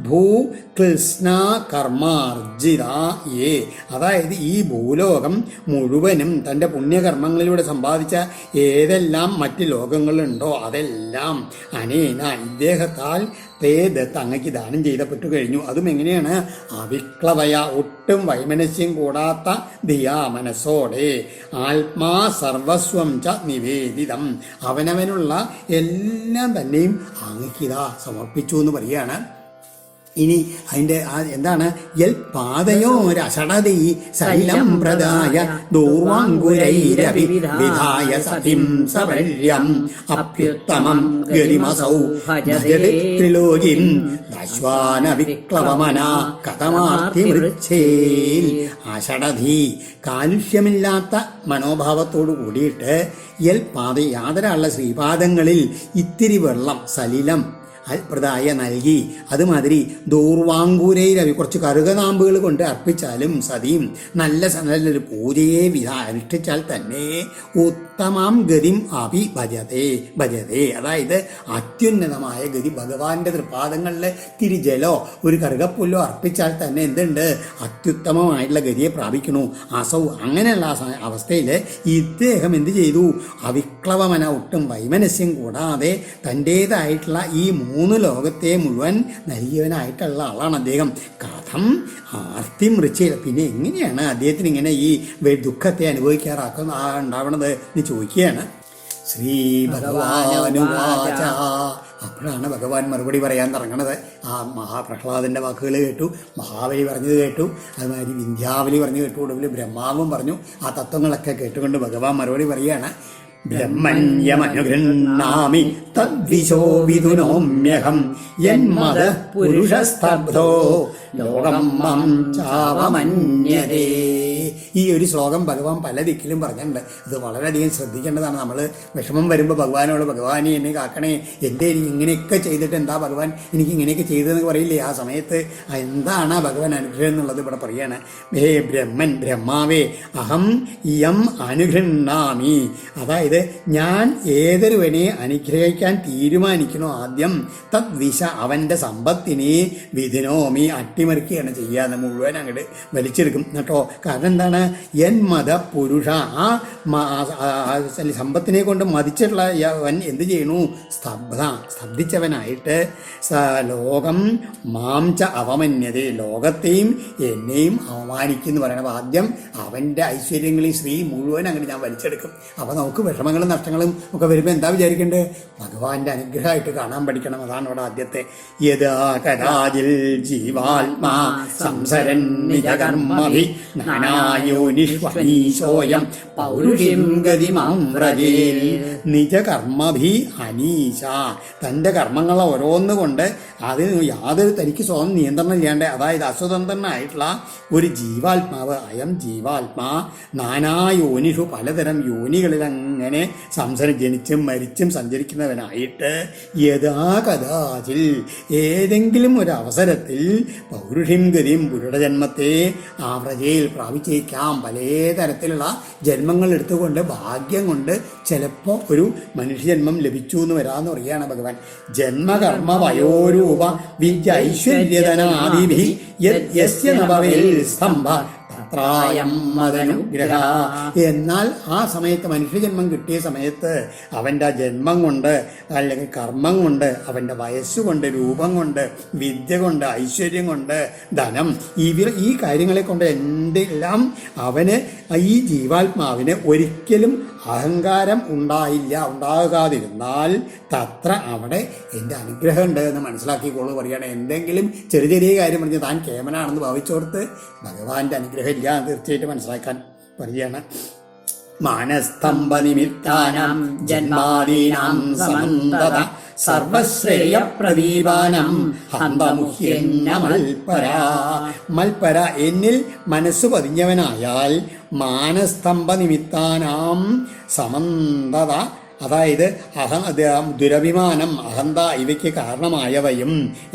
ഭൂ കൃഷ്ണ കർമാർജിത യേ, അതായത് ഈ ഭൂലോകം മുഴുവനും തൻ്റെ പുണ്യകർമ്മങ്ങളിലൂടെ സമ്പാദിച്ച ഏതെല്ലാം മറ്റ് ലോകങ്ങളുണ്ടോ അതെല്ലാം അനേന, ഇദ്ദേഹത്താൽ തേദത്ത്, അങ്ങയ്ക്ക് ദാനം ചെയ്തപ്പെട്ടു കഴിഞ്ഞു. അതും എങ്ങനെയാണ്? അവിക്ലവയ, ഒട്ടും വൈമനസ്യം കൂടാത്ത ദിയാ, മനസ്സോടെ, ആത്മാ സർവസ്വം ച നിവേദിതം, അവനവനുള്ള എല്ലാം തന്നെയും അങ്ങയ്ക്കിതാ സമർപ്പിച്ചു എന്ന് പറയുകയാണ്. ഇനി അതിൻ്റെ എന്താണ്? യൽ പാദയോരഷടതി സലിലം പ്രദായ ദൂർവാങ്കുരൈരവിധായ സതിം സവര്യം അപ്യുത്തമം ഗരിമസൗ ഭജതി ത്രിലോകിം ദശ്വാന വിക്ലവമന കഥമാർത്തി വൃച്ഛേൽ. അഷടധി, കാലുഷ്യമില്ലാത്ത മനോഭാവത്തോടു കൂടിയിട്ട് യൽ പാത, യാതൊരാളുടെ ശ്രീപാദങ്ങളിൽ ഇത്തിരി വെള്ളം, സലിലം പ്രദായ, നൽകി, അതുമാതിരി ദൂർവാങ്കൂരയിലവി, കുറച്ച് കറുകനാമ്പുകൾ കൊണ്ട് അർപ്പിച്ചാലും സതിയും, നല്ലൊരു പൂജയെ അനുഷ്ഠിച്ചാൽ തന്നെ ഉത്തമാം ഗതിം ഭജതേ, അതായത് അത്യുന്നതമായ ഗതി, ഭഗവാന്റെ തൃപാദങ്ങളിൽ തിരിജലോ ഒരു കറുകപ്പുല്ലോ അർപ്പിച്ചാൽ തന്നെ എന്തുണ്ട്? അത്യുത്തമമായിട്ടുള്ള ഗതിയെ പ്രാപിക്കണു. അസൗ, അങ്ങനെയുള്ള അവസ്ഥയിൽ ഇദ്ദേഹം എന്ത് ചെയ്തു? അവിക്ലവമന, ഒട്ടും വൈമനസ്യം കൂടാതെ തൻ്റേതായിട്ടുള്ള ഈ 3 ലോകത്തെ മുഴുവൻ നൽകിയവനായിട്ടുള്ള ആളാണ് അദ്ദേഹം. കഥം ആർത്തി മൃച്ഛയിൽ, പിന്നെ എങ്ങനെയാണ് അദ്ദേഹത്തിന് ഇങ്ങനെ ഈ ദുഃഖത്തെ ഉണ്ടാവണത് എന്ന് ചോദിക്കുകയാണ്. ശ്രീ ഭഗവാനുവാച. അപ്പോഴാണ് ഭഗവാൻ മറുപടി പറയാൻ തുടങ്ങണത്. ആ മഹാപ്രഹ്ലാദന്റെ വാക്കുകൾ കേട്ടു, മഹാബലി പറഞ്ഞത് കേട്ടു, അതുമാതിരി വിന്ധ്യാവലി പറഞ്ഞു കേട്ടു, ഒടുവിൽ ബ്രഹ്മാവും പറഞ്ഞു. ആ തത്വങ്ങളൊക്കെ കേട്ടുകൊണ്ട് ഭഗവാൻ മറുപടി പറയുകയാണ്. ബ്രഹ്മണ്യമനുഗൃഹാമി തദ്വിശോ വിദുനോമ്യഹം യന്മദ പുരുഷസ്തബ്ധോ ലോകം മം ചാവമന്യതേ. ഈ ഒരു ശ്ലോകം ഭഗവാൻ പല ദിക്കിലും പറഞ്ഞിട്ടുണ്ട്. ഇത് വളരെയധികം ശ്രദ്ധിക്കേണ്ടതാണ്. നമ്മൾ വിഷമം വരുമ്പോൾ ഭഗവാനോട്, ഭഗവാനെ എന്നെ കാക്കണേ, എന്തേ ഇങ്ങനെയൊക്കെ ചെയ്തിട്ട് എന്താ ഭഗവാൻ എനിക്ക് ഇങ്ങനെയൊക്കെ ചെയ്തതെന്ന് പറയില്ലേ? ആ സമയത്ത് എന്താണ് ഭഗവാൻ അനുഗ്രഹം എന്നുള്ളത് ഇവിടെ പറയാണ്. ഹേ ബ്രഹ്മൻ, ബ്രഹ്മാവേ, അഹം ഇയം അനുഗൃഹാമി. അതായത് ഞാൻ ഏതൊരുവനെ അനുഗ്രഹിക്കാൻ തീരുമാനിക്കണോ ആദ്യം തദ്വിശ അവന്റെ സമ്പത്തിനെ വിധിനോമി അട്ടിമറിക്കുകയാണ് ചെയ്യാതെ മുഴുവൻ അങ്ങോട്ട് വലിച്ചെടുക്കും കേട്ടോ. കാരണം എന്താണ്? യന്മത പുരുഷ, ആ സമ്പത്തിനെ കൊണ്ട് മതിച്ചിട്ടുള്ള അവൻ എന്ത് ചെയ്യണു? സ്തബ്ധിച്ചവനായിട്ട് ലോകം മാംച അവമന്യത, ലോകത്തെയും എന്നെയും അവമാനിക്കുന്നു പറയണത്. ആദ്യം അവന്റെ ഐശ്വര്യങ്ങളെയും ശ്രീ മുഴുവൻ അങ്ങനെ ഞാൻ വലിച്ചെടുക്കും. അപ്പൊ നമുക്ക് വിഷമങ്ങളും നഷ്ടങ്ങളും ഒക്കെ വരുമ്പോൾ എന്താ വിചാരിക്കേണ്ടത്? ഭഗവാന്റെ അനുഗ്രഹമായിട്ട് കാണാൻ പഠിക്കണം. അതാണ് ഇവിടെ ആദ്യത്തെ. യഥാ കഥാജിൽ ജീവാത്മാ സംസരൻ നിജകർമ്മഭി നാനായോനിഷ്വനീശോയം പൗരുഷിം ഗതിമാം വ്രജേൽ. നിജകർമ്മഭി അനീശ, തൻ്റെ കർമ്മങ്ങൾ ഓരോന്നുകൊണ്ട് അതിന് യാതൊരു തനിക്ക് സ്വന്തം നിയന്ത്രണം ഇല്ലാണ്ട്, അതായത് അസ്വതന്ത്രനായിട്ടുള്ള ഒരു ജീവാത്മാവ്, അയം ജീവാത്മാ നാനായോനിഷു, പലതരം യോനികളിൽ അങ്ങനെ സംസാരം ജനിച്ചും മരിച്ചും സഞ്ചരിക്കുന്നവനായിട്ട് യഥാകഥാചിൽ ഏതെങ്കിലും ഒരു അവസരത്തിൽ പൗരുഷിം ഗതിയും പുരുഷജന്മത്തെ ആവ്രജയിൽ പ്രാപിച്ചേക്കാം. പല തരത്തിലുള്ള ജന്മങ്ങൾ എടുത്തുകൊണ്ട് ഭാഗ്യം കൊണ്ട് ചിലപ്പോൾ ഒരു മനുഷ്യജന്മം ലഭിച്ചു എന്ന് വരാമെന്ന് പറയുകയാണ് ഭഗവാൻ. ജന്മകർമ്മ വയോരൂപ വിദ്യ ഐശ്വര്യധനാദിഭി യസ്യ നഭവേൽ സ്തംഭ മതനുഗ്രഹ. എന്നാൽ ആ സമയത്ത് മനുഷ്യജന്മം കിട്ടിയ സമയത്ത് അവൻ്റെ ആ ജന്മം കൊണ്ട് അല്ലെങ്കിൽ കർമ്മം കൊണ്ട് അവൻ്റെ വയസ്സുകൊണ്ട് രൂപം കൊണ്ട് വിദ്യ കൊണ്ട് ഐശ്വര്യം കൊണ്ട് ധനം ഈ കാര്യങ്ങളെ കൊണ്ട് എന്തെല്ലാം അവന് ഈ ജീവാത്മാവിന് ഒരിക്കലും അഹങ്കാരം ഉണ്ടാകാതിരുന്നാൽ തത്ര അവിടെ എൻ്റെ അനുഗ്രഹം ഉണ്ട് എന്ന് മനസ്സിലാക്കിക്കോളൂ പറയുകയാണ്. എന്തെങ്കിലും ചെറിയ ചെറിയ കാര്യം പറഞ്ഞ് താൻ കേമനാണെന്ന് ഭാവിച്ചോർത്ത് ഭഗവാന്റെ അനുഗ്രഹം ഇല്ല തീർച്ചയായിട്ടും മനസ്സിലാക്കാൻ പറയുകയാണ്. മാനസ്തംഭ നിമിത്താനാം ജന്മാദീനാം സമന്തത സർവശ്രേയ പ്രദീപാനം ഹന്തമുഹ്യന്ന മൽപര. എന്നിൽ മനസ്സ് പതിഞ്ഞവനായാൽ മാനസ്തംഭ നിമിത്താനാം സമന്തത, അതായത് ദുരഭിമാനം, അഹന്ത ഇവയ്ക്ക് കാരണമായവയും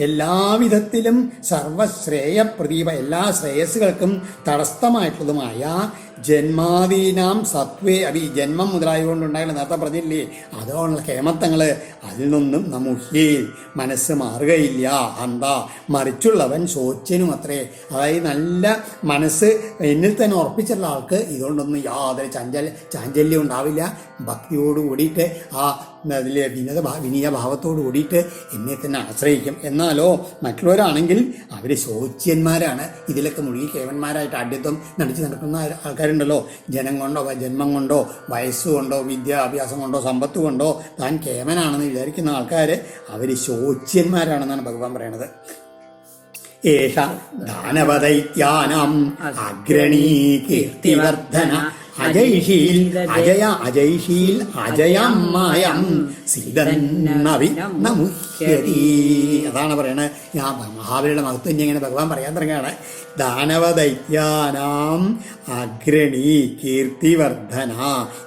എല്ലാവിധത്തിലും സർവശ്രേയ പ്രദീപ, എല്ലാ ശ്രേയസ്സുകൾക്കും തടസ്സമായിട്ടുള്ളതുമായ ജന്മാദീനാം സത്വേ അഭി, ജന്മം മുതലായതുകൊണ്ടുണ്ടായാലും നേരത്തെ പറഞ്ഞില്ലേ അതുകൊണ്ടുള്ള കേമത്തങ്ങൾ, അതിൽ നിന്നും നമുഹ്യേ മനസ്സ് മാറുകയില്ല. അന്ത മറിച്ചുള്ളവൻ ശോച്യനും അത്രേ. അതായത് നല്ല മനസ്സ് എന്നിൽ തന്നെ ഉറപ്പിച്ചുള്ള ആൾക്ക് ഇതുകൊണ്ടൊന്നും യാതൊരു ചാഞ്ചല്യം ഉണ്ടാവില്ല. ഭക്തിയോട് കൂടിയിട്ട് ആ അതിലെ വിനീത ഭാവത്തോട് കൂടിയിട്ട് എന്നെ തന്നെ ആശ്രയിക്കും. എന്നാലോ മറ്റുള്ളവരാണെങ്കിൽ അവർ ശോച്യന്മാരാണ്. ഇതിലൊക്കെ മുഴുകി കേവന്മാരായിട്ട് ആഢ്യത്വം നടിച്ച് നടക്കുന്ന ആൾക്കാരുണ്ടല്ലോ. ജന്മം കൊണ്ടോ വയസ്സുകൊണ്ടോ വിദ്യാഭ്യാസം കൊണ്ടോ സമ്പത്ത് കൊണ്ടോ താൻ കേവനാണെന്ന് വിചാരിക്കുന്ന ആൾക്കാർ അവർ ശോച്യന്മാരാണെന്നാണ് ഭഗവാൻ പറയണത്. ഏഷ ദാനവദൈത്യാനാം അഗ്രണീ കീർത്തിവർദ്ധന അജൈഷീൽ അജയം മായം സീതന്നവി നമുഹ്യതി. അതാണ് പറയണത്. ഞാൻ മഹാബലിയുടെ മഹത്വം ഇങ്ങനെ ഭഗവാൻ പറയാൻ തുടങ്ങുകയാണ്. ദാനവദൈത്യാനാം അഗ്രണീ കീർത്തിവർദ്ധന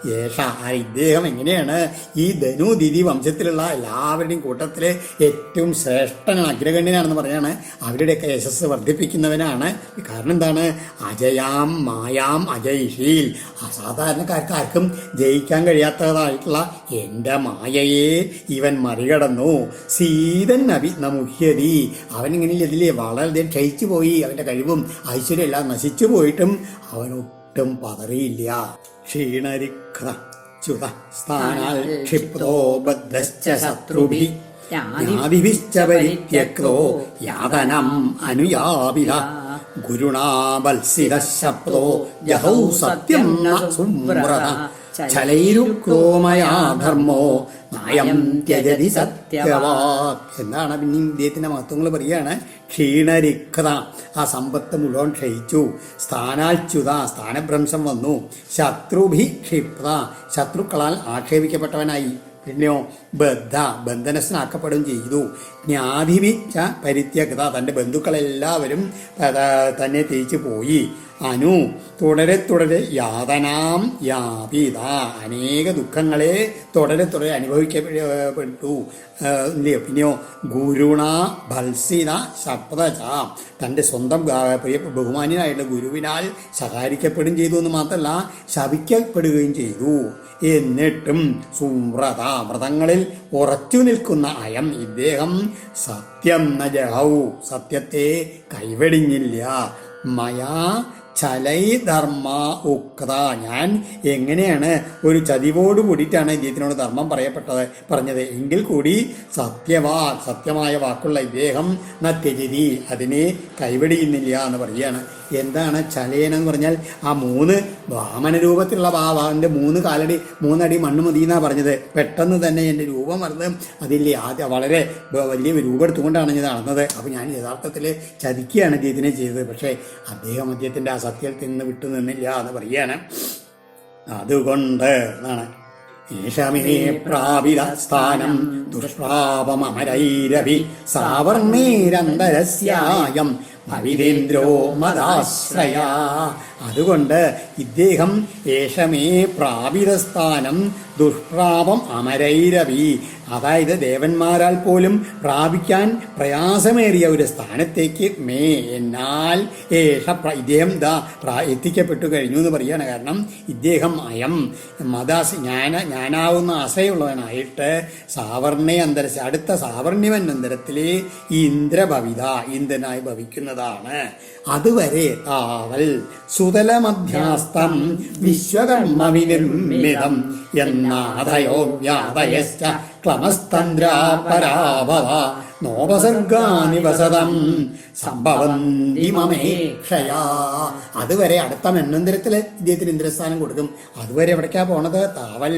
യേഷ. ഇദ്ദേഹം എങ്ങനെയാണ് ഈ ധനുദിതി വംശത്തിലുള്ള എല്ലാവരുടെയും കൂട്ടത്തിലെ ഏറ്റവും ശ്രേഷ്ഠനാണ്, അഗ്രഗണ്യനാണെന്ന് പറയാണ്. അവരുടെയൊക്കെ യശസ് വർദ്ധിപ്പിക്കുന്നവനാണ്. കാരണം എന്താണ്? അജയാം മായാം അജയ്ഷീൽ, അസാധാരണക്കാർക്ക് ആർക്കും ജയിക്കാൻ കഴിയാത്തതായിട്ടുള്ള എൻ്റെ മായയെ ഇവൻ മറികടന്നു. സീതൻ അഭി നമുഹ്യതി, അവനിങ്ങനെ ഇതിൽ വളരെയധികം ക്ഷയിച്ചു പോയി. അവൻ്റെ കഴിവും ഐശ്വര്യം എല്ലാം നശിച്ചു പോയിട്ടും അവനൊട്ടും പതറിയില്ല. ക്ഷീണരിക്ത ച്യുത സ്ഥാനാൽ ക്ഷിപ്തോ ബദ്ധശ്ച ശത്രുഭി ജ്ഞാതിഭിശ്ച പരിത്യക്തോ യാതനം അനുയാപിത ഗുരുണാ വത്സിത ശബ്ദോ ജഹൗ സത്യം ന സുവ്രത ചലൈരുക്രോമയാ ധർമ്മോ നായം ത്യജതി സത്യവാക്. എന്താണ് പിന്നെ ഇദ്ദേഹത്തിന്റെ മഹത്വങ്ങൾ പറയാണ്. ക്ഷീണരിക്ത, ആ സമ്പത്ത് മുഴുവൻ ക്ഷയിച്ചു. സ്ഥാനാച്യുത, സ്ഥാനഭ്രംശം വന്നു. ശത്രുഭി ക്ഷിപ്ത, ശത്രുക്കളാൽ ആക്ഷേപിക്കപ്പെട്ടവനായി. പിന്നെയോ ബദ്ധ, ബന്ധനസ്ഥനാക്കപ്പെടുകയും ചെയ്തു. ജ്ഞാതിവിച്ച പരിത്യക്ത, തൻ്റെ ബന്ധുക്കളെല്ലാവരും തന്നെ തിരിച്ചു പോയി. അനു, തുടരെ തുടരെ യാതനാം യാപിത, അനേക ദുഃഖങ്ങളെ തുടരെ തുടരെ അനുഭവിക്കപ്പെട്ടു. പിന്നെയോ ഗുരുണ ഭത്സിത ശബ്ദച, തൻ്റെ സ്വന്തം പ്രിയ ബഹുമാന്യനായിട്ടുള്ള ഗുരുവിനാൽ ശകാരിക്കപ്പെടുകയും ചെയ്തു എന്ന് മാത്രമല്ല ശപിക്കപ്പെടുകയും ചെയ്തു. എന്നിട്ടും സുവ്രത, വ്രതങ്ങളിൽ ഉറച്ചു നിൽക്കുന്ന അയം ഇദ്ദേഹം സത്യം ന ജഹൗ, സത്യത്തെ കൈവെടിഞ്ഞില്ല. മയാ ചലൈ ധർമ്മ ഉക്ത, ഞാൻ എങ്ങനെയാണ് ഒരു ചതിവോട് കൂടിയിട്ടാണ് ഇദ്ദേഹത്തിനോട് ധർമ്മം പറഞ്ഞത് എങ്കിൽ കൂടി സത്യമായ വാക്കുള്ള ഇദ്ദേഹം നത്യജിതി, അതിനെ കൈവെടിയുന്നില്ല എന്ന് പറയുകയാണ്. എന്താണ് ചലയനം എന്ന് പറഞ്ഞാൽ ആ 3 വാമന രൂപത്തിലുള്ള ഭാവന്റെ 3 കാലടി 3 അടി മണ്ണ് മതി എന്നാണ് പറഞ്ഞത്. പെട്ടെന്ന് തന്നെ എൻ്റെ രൂപം മറന്ന് അതില്ലേ ആദ്യം വളരെ വലിയ രൂപം എടുത്തുകൊണ്ടാണ് ഞാൻ നടന്നത്. അപ്പോൾ ഞാൻ യഥാർത്ഥത്തിൽ ചതിക്കുകയാണ് ഇദ്ദേഹത്തിനെ ചെയ്തത്. പക്ഷേ അദ്ദേഹത്തിൻ്റെ ആ സത്യത്തിൽ നിന്ന് വിട്ടു നിന്നില്ല എന്ന് പറയുകയാണ്. അതുകൊണ്ട് എന്നാണ് ഈശമേ പ്രാപിത സ്ഥാനം ദുഷ്പ്രാപമരൈരവി സാവർണേരന്തരസ്യായം ഭവിതേന്ദ്രോ മദാശ്രയ. അതുകൊണ്ട് ഇദ്ദേഹം ഏഷമേ പ്രാപിതസ്ഥാനം ദുഷ്പ്രാപം അമരൈരവി, അതായത് ദേവന്മാരാൽ പോലും പ്രാപിക്കാൻ പ്രയാസമേറിയ ഒരു സ്ഥാനത്തേക്ക് എന്നാൽ ഇദ്ദേഹം എത്തിക്കപ്പെട്ടു കഴിഞ്ഞു എന്ന് പറയുകയാണ്. കാരണം ഇദ്ദേഹം അയം ഞാനാവുന്ന ആശ്രയമുള്ളവനായിട്ട് സാവർണേ അന്തരസ്, അടുത്ത സാവർണ്യമന്നന്തരത്തിലെ ഇന്ദ്രഭവിത, ഇന്ദ്രനായി ഭവിക്കുന്നതാണ്. അതുവരെ താവൽ സുതലമധ്യാസ്തം വിശ്വകർമ്മ വിനിർമ്മിതം എന്നാദയോ വ്യാദയശ്ച ക്ലമസ്തന്ത്രാപരാഭവ നോപസർഗാനിവസതം സംഭവന്തി മമേക്ഷയാ. അതുവരെ അടുത്ത മന്വന്തരത്തിൽ ഇദ്ദേഹത്തിന് ഇന്ദ്രസ്ഥാനം കൊടുക്കും. അതുവരെ എവിടേക്കാ പോണത്? താവൽ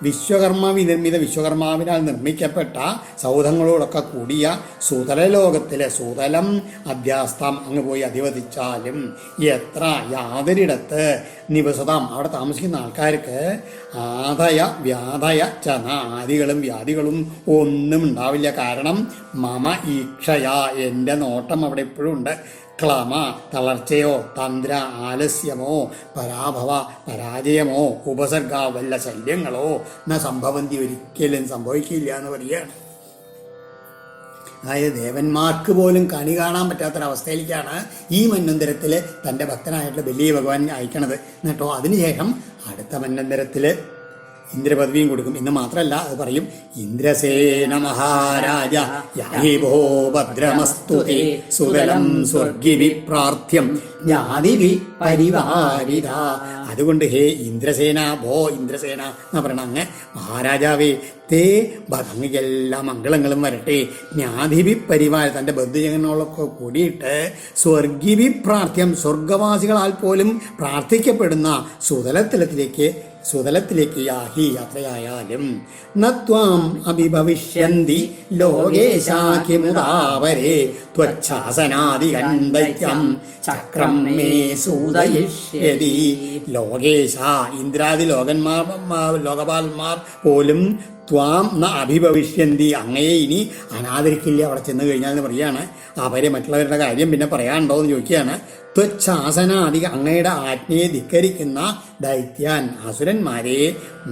വിശ്വകർമ്മ വിനിർമ്മിത, വിശ്വകർമാവിനാൽ നിർമ്മിക്കപ്പെട്ട സൗധങ്ങളോടൊക്കെ കൂടിയ സുതലലോകത്തിലെ സുതലം അധ്യാസ്തം അങ്ങ് പോയി അധിവസിച്ചാലും എത്ര യാതൊരിടത്ത് നിവസതാം, അവിടെ താമസിക്കുന്ന ആൾക്കാർക്ക് ആദയ വ്യാധയ ചന, ആദികളും വ്യാധികളും ഒന്നും ഉണ്ടാവില്ല. കാരണം മമ ഈക്ഷയ, എൻ്റെ നോട്ടം അവിടെ എപ്പോഴും ഉണ്ട്. ക്ലമ, തളർച്ചയോ തന്ത്ര ആലസ്യമോ പരാഭവ പരാജയമോ ഉപസർഗ വല്ല ശല്യങ്ങളോ ന സംഭവന്തി, ഒരിക്കലും സംഭവിക്കില്ല എന്ന് പറയുകയാണ്. അതായത് ദേവന്മാർക്ക് പോലും കണി കാണാൻ പറ്റാത്തൊരവസ്ഥയിലേക്കാണ് ഈ മന്വന്തരത്തിൽ തൻ്റെ ഭക്തനായിട്ടുള്ള വലിയ ഭഗവാൻ അയക്കണത് കേട്ടോ. അതിനുശേഷം അടുത്ത മന്വന്തരത്തിൽ ഇന്ദ്രപദവിയും കൊടുക്കും. ഇന്ന് മാത്രമല്ല, അത് പറയും ഇന്ദ്രസേന മഹാരാജ യാഹിഭോ ഭദ്രമസ്തുതേ സുതലം സ്വർഗിവി പ്രാർത്ഥ്യം ജ്ഞാതിവി പരിവാരിത. അതുകൊണ്ട് ഹേ ഇന്ദ്രസേന, ഭോ ഇന്ദ്രസേന എന്ന് പറയണം. അങ്ങ് മഹാരാജാവേ തേ അങ്ങെല്ലാം മംഗളങ്ങളും വരട്ടെ. ജ്ഞാതിവി പരിവാര, തൻ്റെ ബന്ധുജനങ്ങളൊക്കെ കൂടിയിട്ട് സ്വർഗിവി പ്രാർത്ഥ്യം, സ്വർഗവാസികളാൽ പോലും പ്രാർത്ഥിക്കപ്പെടുന്ന സുതലത്തിലേക്ക് യാഹി യാത്രയായാലും നത്വാം അഭിഭവിഷ്യന്തി ലോകേശാഖിമുദാവരേ ത്വച്ഛാസനാദികന്ദൈത്യം ചക്രം മേ സൂദയിഷ്യതി. ലോകേശ, ഇന്ദ്രാദി ലോകപാലന്മാർ പോലും ത്വാം ന അഭിഭവിഷ്യന്തി, അങ്ങയെ ഇനി അനാദരിക്കില്ല അവിടെ ചെന്ന് കഴിഞ്ഞാൽ എന്ന് പറയാണ്. അവരെ മറ്റുള്ളവരുടെ കാര്യം പിന്നെ പറയാനുണ്ടോ എന്ന് ചോദിക്കുകയാണ്. ത്വച്ഛാസനാദിക, അങ്ങയുടെ ആജ്ഞയെ ധിക്കരിക്കുന്ന ദൈത്യാൻ അസുരന്മാരെ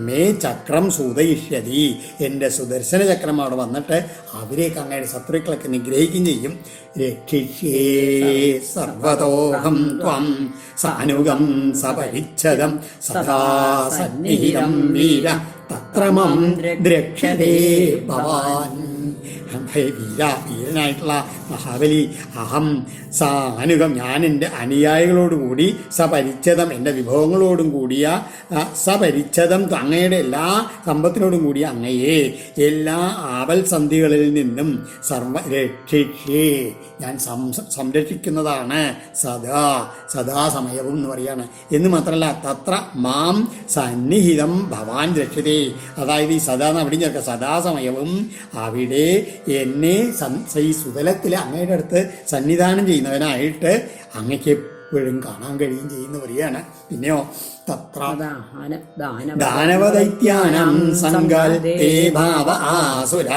മേ ചക്രം സൂദയിഷ്യതി, എൻ്റെ സുദർശന ചക്രം അവിടെ വന്നിട്ട് അവരേക്ക് അങ്ങയുടെ ശത്രുക്കളൊക്കെ നിഗ്രഹിക്കുകയും ചെയ്യും. രക്ഷിഷ്യേ സർവതോഹം ത്വം സാനുഗം സപരിച്ഛദം സദാ സന്നിഹിതം വീര തത്രമം ദ്രക്ഷതേ ഭവാൻ. വീരനായിട്ടുള്ള മഹാബലി അഹം സാനുഗം ഞാൻ എൻ്റെ അനുയായികളോടുകൂടി സപരിച്ഛതം എൻ്റെ വിഭവങ്ങളോടും കൂടിയ സപരിച്ഛതം അങ്ങയുടെ എല്ലാ സമ്പത്തിനോടും കൂടിയ അങ്ങയെ എല്ലാ ആപൽസന്ധികളിൽ നിന്നും രക്ഷിക്കേ ഞാൻ സംരക്ഷിക്കുന്നതാണ് സദാസമയവും എന്ന് പറയാണ്. എന്ന് മാത്രമല്ല തത്ര മാം സന്നിഹിതം ഭവാൻ രക്ഷതേ, അതായത് ഈ സദാ എന്ന് അവിടെ ചേർക്കുക, സദാസമയവും അവിടെ എന്നെ ഈ സുതലത്തിൽ അങ്ങയുടെ അടുത്ത് സന്നിധാനം ചെയ്യുന്നവനായിട്ട് അങ്ങയ്ക്ക് എപ്പോഴും കാണാൻ കഴിയും ചെയ്യുന്ന പറയാണ്. പിന്നെയോ തത്ര ദാനവദൈത്യാനം സങ്കൽപേ ഭാവ ആസുര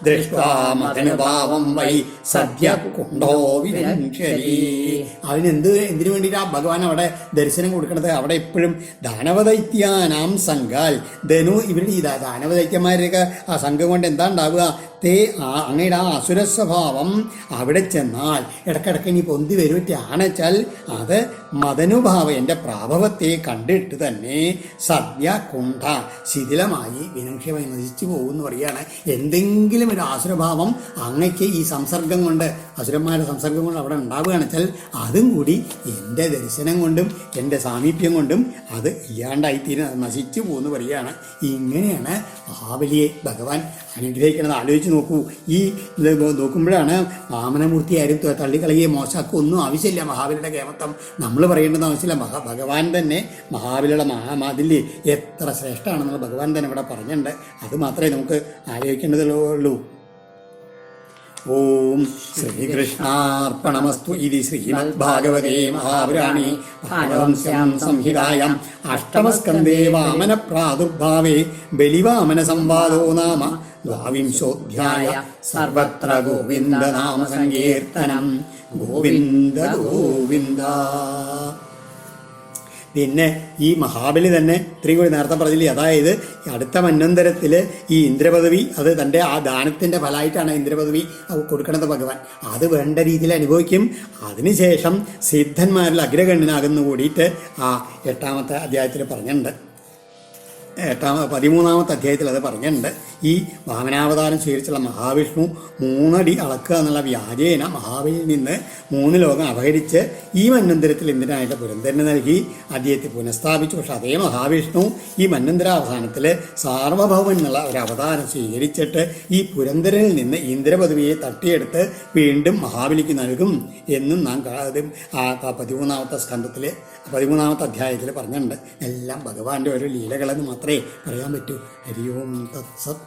ദൃഷ്ട്വാ മദനുഭാവം വൈ സദ്യ കുണ്ടോ വിരഞ്ജലി. എന്തിനു വേണ്ടിയിട്ടാ ഭഗവാൻ അവിടെ ദർശനം കൊടുക്കണത്? അവിടെ എപ്പോഴും ദാനവദൈത്യാനാം സംഘാൽ ധനു ഇവരുടെ ഈ ദാനവദൈത്യന്മാരുടെയൊക്കെ ആ സംഘം കൊണ്ട് എന്താ ഉണ്ടാവുക? അങ്ങയുടെ ആ അസുര സ്വഭാവം അവിടെ ചെന്നാൽ ഇടക്കിടക്ക് ഇനി പൊന്തി വരുവറ്റാണെച്ചാൽ അത് മദനുഭാവം എൻ്റെ പ്രാഭവത്തെ കണ്ടിട്ട് തന്നെ സദ്യ കുണ്ഠ ശിഥിലമായി വിനക്ഷ്യമായി നശിച്ചു പോകുമെന്ന് പറയുകയാണ്. എന്തെങ്കിലും ഒരു ആസുരഭാവം അങ്ങയ്ക്ക് ഈ സംസർഗം കൊണ്ട്, അസുരന്മാരുടെ സംസർഗം കൊണ്ട് അവിടെ ഉണ്ടാവുകയാണെന്ന് വെച്ചാൽ അതും കൂടി എൻ്റെ ദർശനം കൊണ്ടും എൻ്റെ സാമീപ്യം കൊണ്ടും അത് ഇല്ലാണ്ടായിത്തീരും, നശിച്ചു പോകുമെന്ന് പറയുകയാണ്. ഇങ്ങനെയാണ് മഹാബലിയെ ഭഗവാൻ അനുഗ്രഹിക്കുന്നത്. ആലോചിച്ച് നോക്കൂ. ഈ നോക്കുമ്പോഴാണ് വാമനമൂർത്തി ആരും തള്ളിക്കളയെ മോശമാക്കുക ഒന്നും ആവശ്യമില്ല. മഹാബലിയുടെ കേമത്വം നമ്മൾ പറയേണ്ടത് ആവശ്യമില്ല. ഭഗവാൻ തന്നെ മഹാബലിയുടെ മഹാമാതില് എത്ര ശ്രേഷ്ഠമാണെന്നുള്ള ഭഗവാൻ തന്നെ ഇവിടെ പറഞ്ഞിട്ടുണ്ട്. അത് മാത്രമേ നമുക്ക് ആലോചിക്കേണ്ടതുള്ളൂ. ഓം ശ്രീകൃഷ്ണാർപ്പണമസ്തു. ഇത് ശ്രീമദ്ഭാഗവതേ മഹാപുരാണേ ഭാഗവംസ്യാം സംഹിതായാം അഷ്ടമസ്കന്ധേ വാമന പ്രാദുർഭാവേ ബലിവാമന സംവാദോ നാമ ദ്വാവിംശോധ്യായ. സർവത്ര ഗോവിന്ദനാമ സങ്കീർത്തനം. ഗോവിന്ദ ഗോവിന്ദ. പിന്നെ ഈ മഹാബലി തന്നെ ഇത്രയും കൂടി നേരത്തെ പറഞ്ഞില്ലേ, അതായത് അടുത്ത മന്വന്തരത്തിൽ ഈ ഇന്ദ്രപദവി അത് തൻ്റെ ആ ദാനത്തിൻ്റെ ഫലമായിട്ടാണ് ഇന്ദ്രപദവി കൊടുക്കണത് ഭഗവാൻ. അത് വേണ്ട രീതിയിൽ അനുഭവിക്കും. അതിനുശേഷം സിദ്ധന്മാരിൽ അഗ്രഗണ്യനാകുന്നു കൂടിയിട്ട് ആ 8ാമത്തെ അധ്യായത്തിൽ പറഞ്ഞിട്ടുണ്ട്. 13ാമത്തെ അധ്യായത്തിൽ അത് പറഞ്ഞിട്ടുണ്ട്. ഈ വാമനാവതാരം സ്വീകരിച്ചുള്ള മഹാവിഷ്ണു 3 അടി അളക്കുക എന്നുള്ള വ്യാജേന മഹാബലിയിൽ നിന്ന് 3 ലോകം അപഹരിച്ച് ഈ മന്വന്തരത്തിൽ ഇന്ദ്രനായിട്ട് പുരന്തരന് നൽകി അദ്ദേഹത്തെ പുനഃസ്ഥാപിച്ചു. പക്ഷെ അതേ മഹാവിഷ്ണു ഈ മന്വന്തരാവസാനത്തിൽ സാർവഭൗമൻ എന്നുള്ള ഒരു അവതാരം സ്വീകരിച്ചിട്ട് ഈ പുരന്തരനിൽ നിന്ന് ഇന്ദ്രപദവിയെ തട്ടിയെടുത്ത് വീണ്ടും മഹാബലിക്ക് നൽകും എന്നും നാം ആ 13ാമത്തെ സ്കന്ധത്തിൽ 13ാമത്തെ അധ്യായത്തിൽ പറഞ്ഞിട്ടുണ്ട്. എല്ലാം ഭഗവാന്റെ ഓരോ ലീലകളെന്ന് മാത്രമേ പറയാൻ പറ്റൂ. ഹരി ഓം തത്സത്.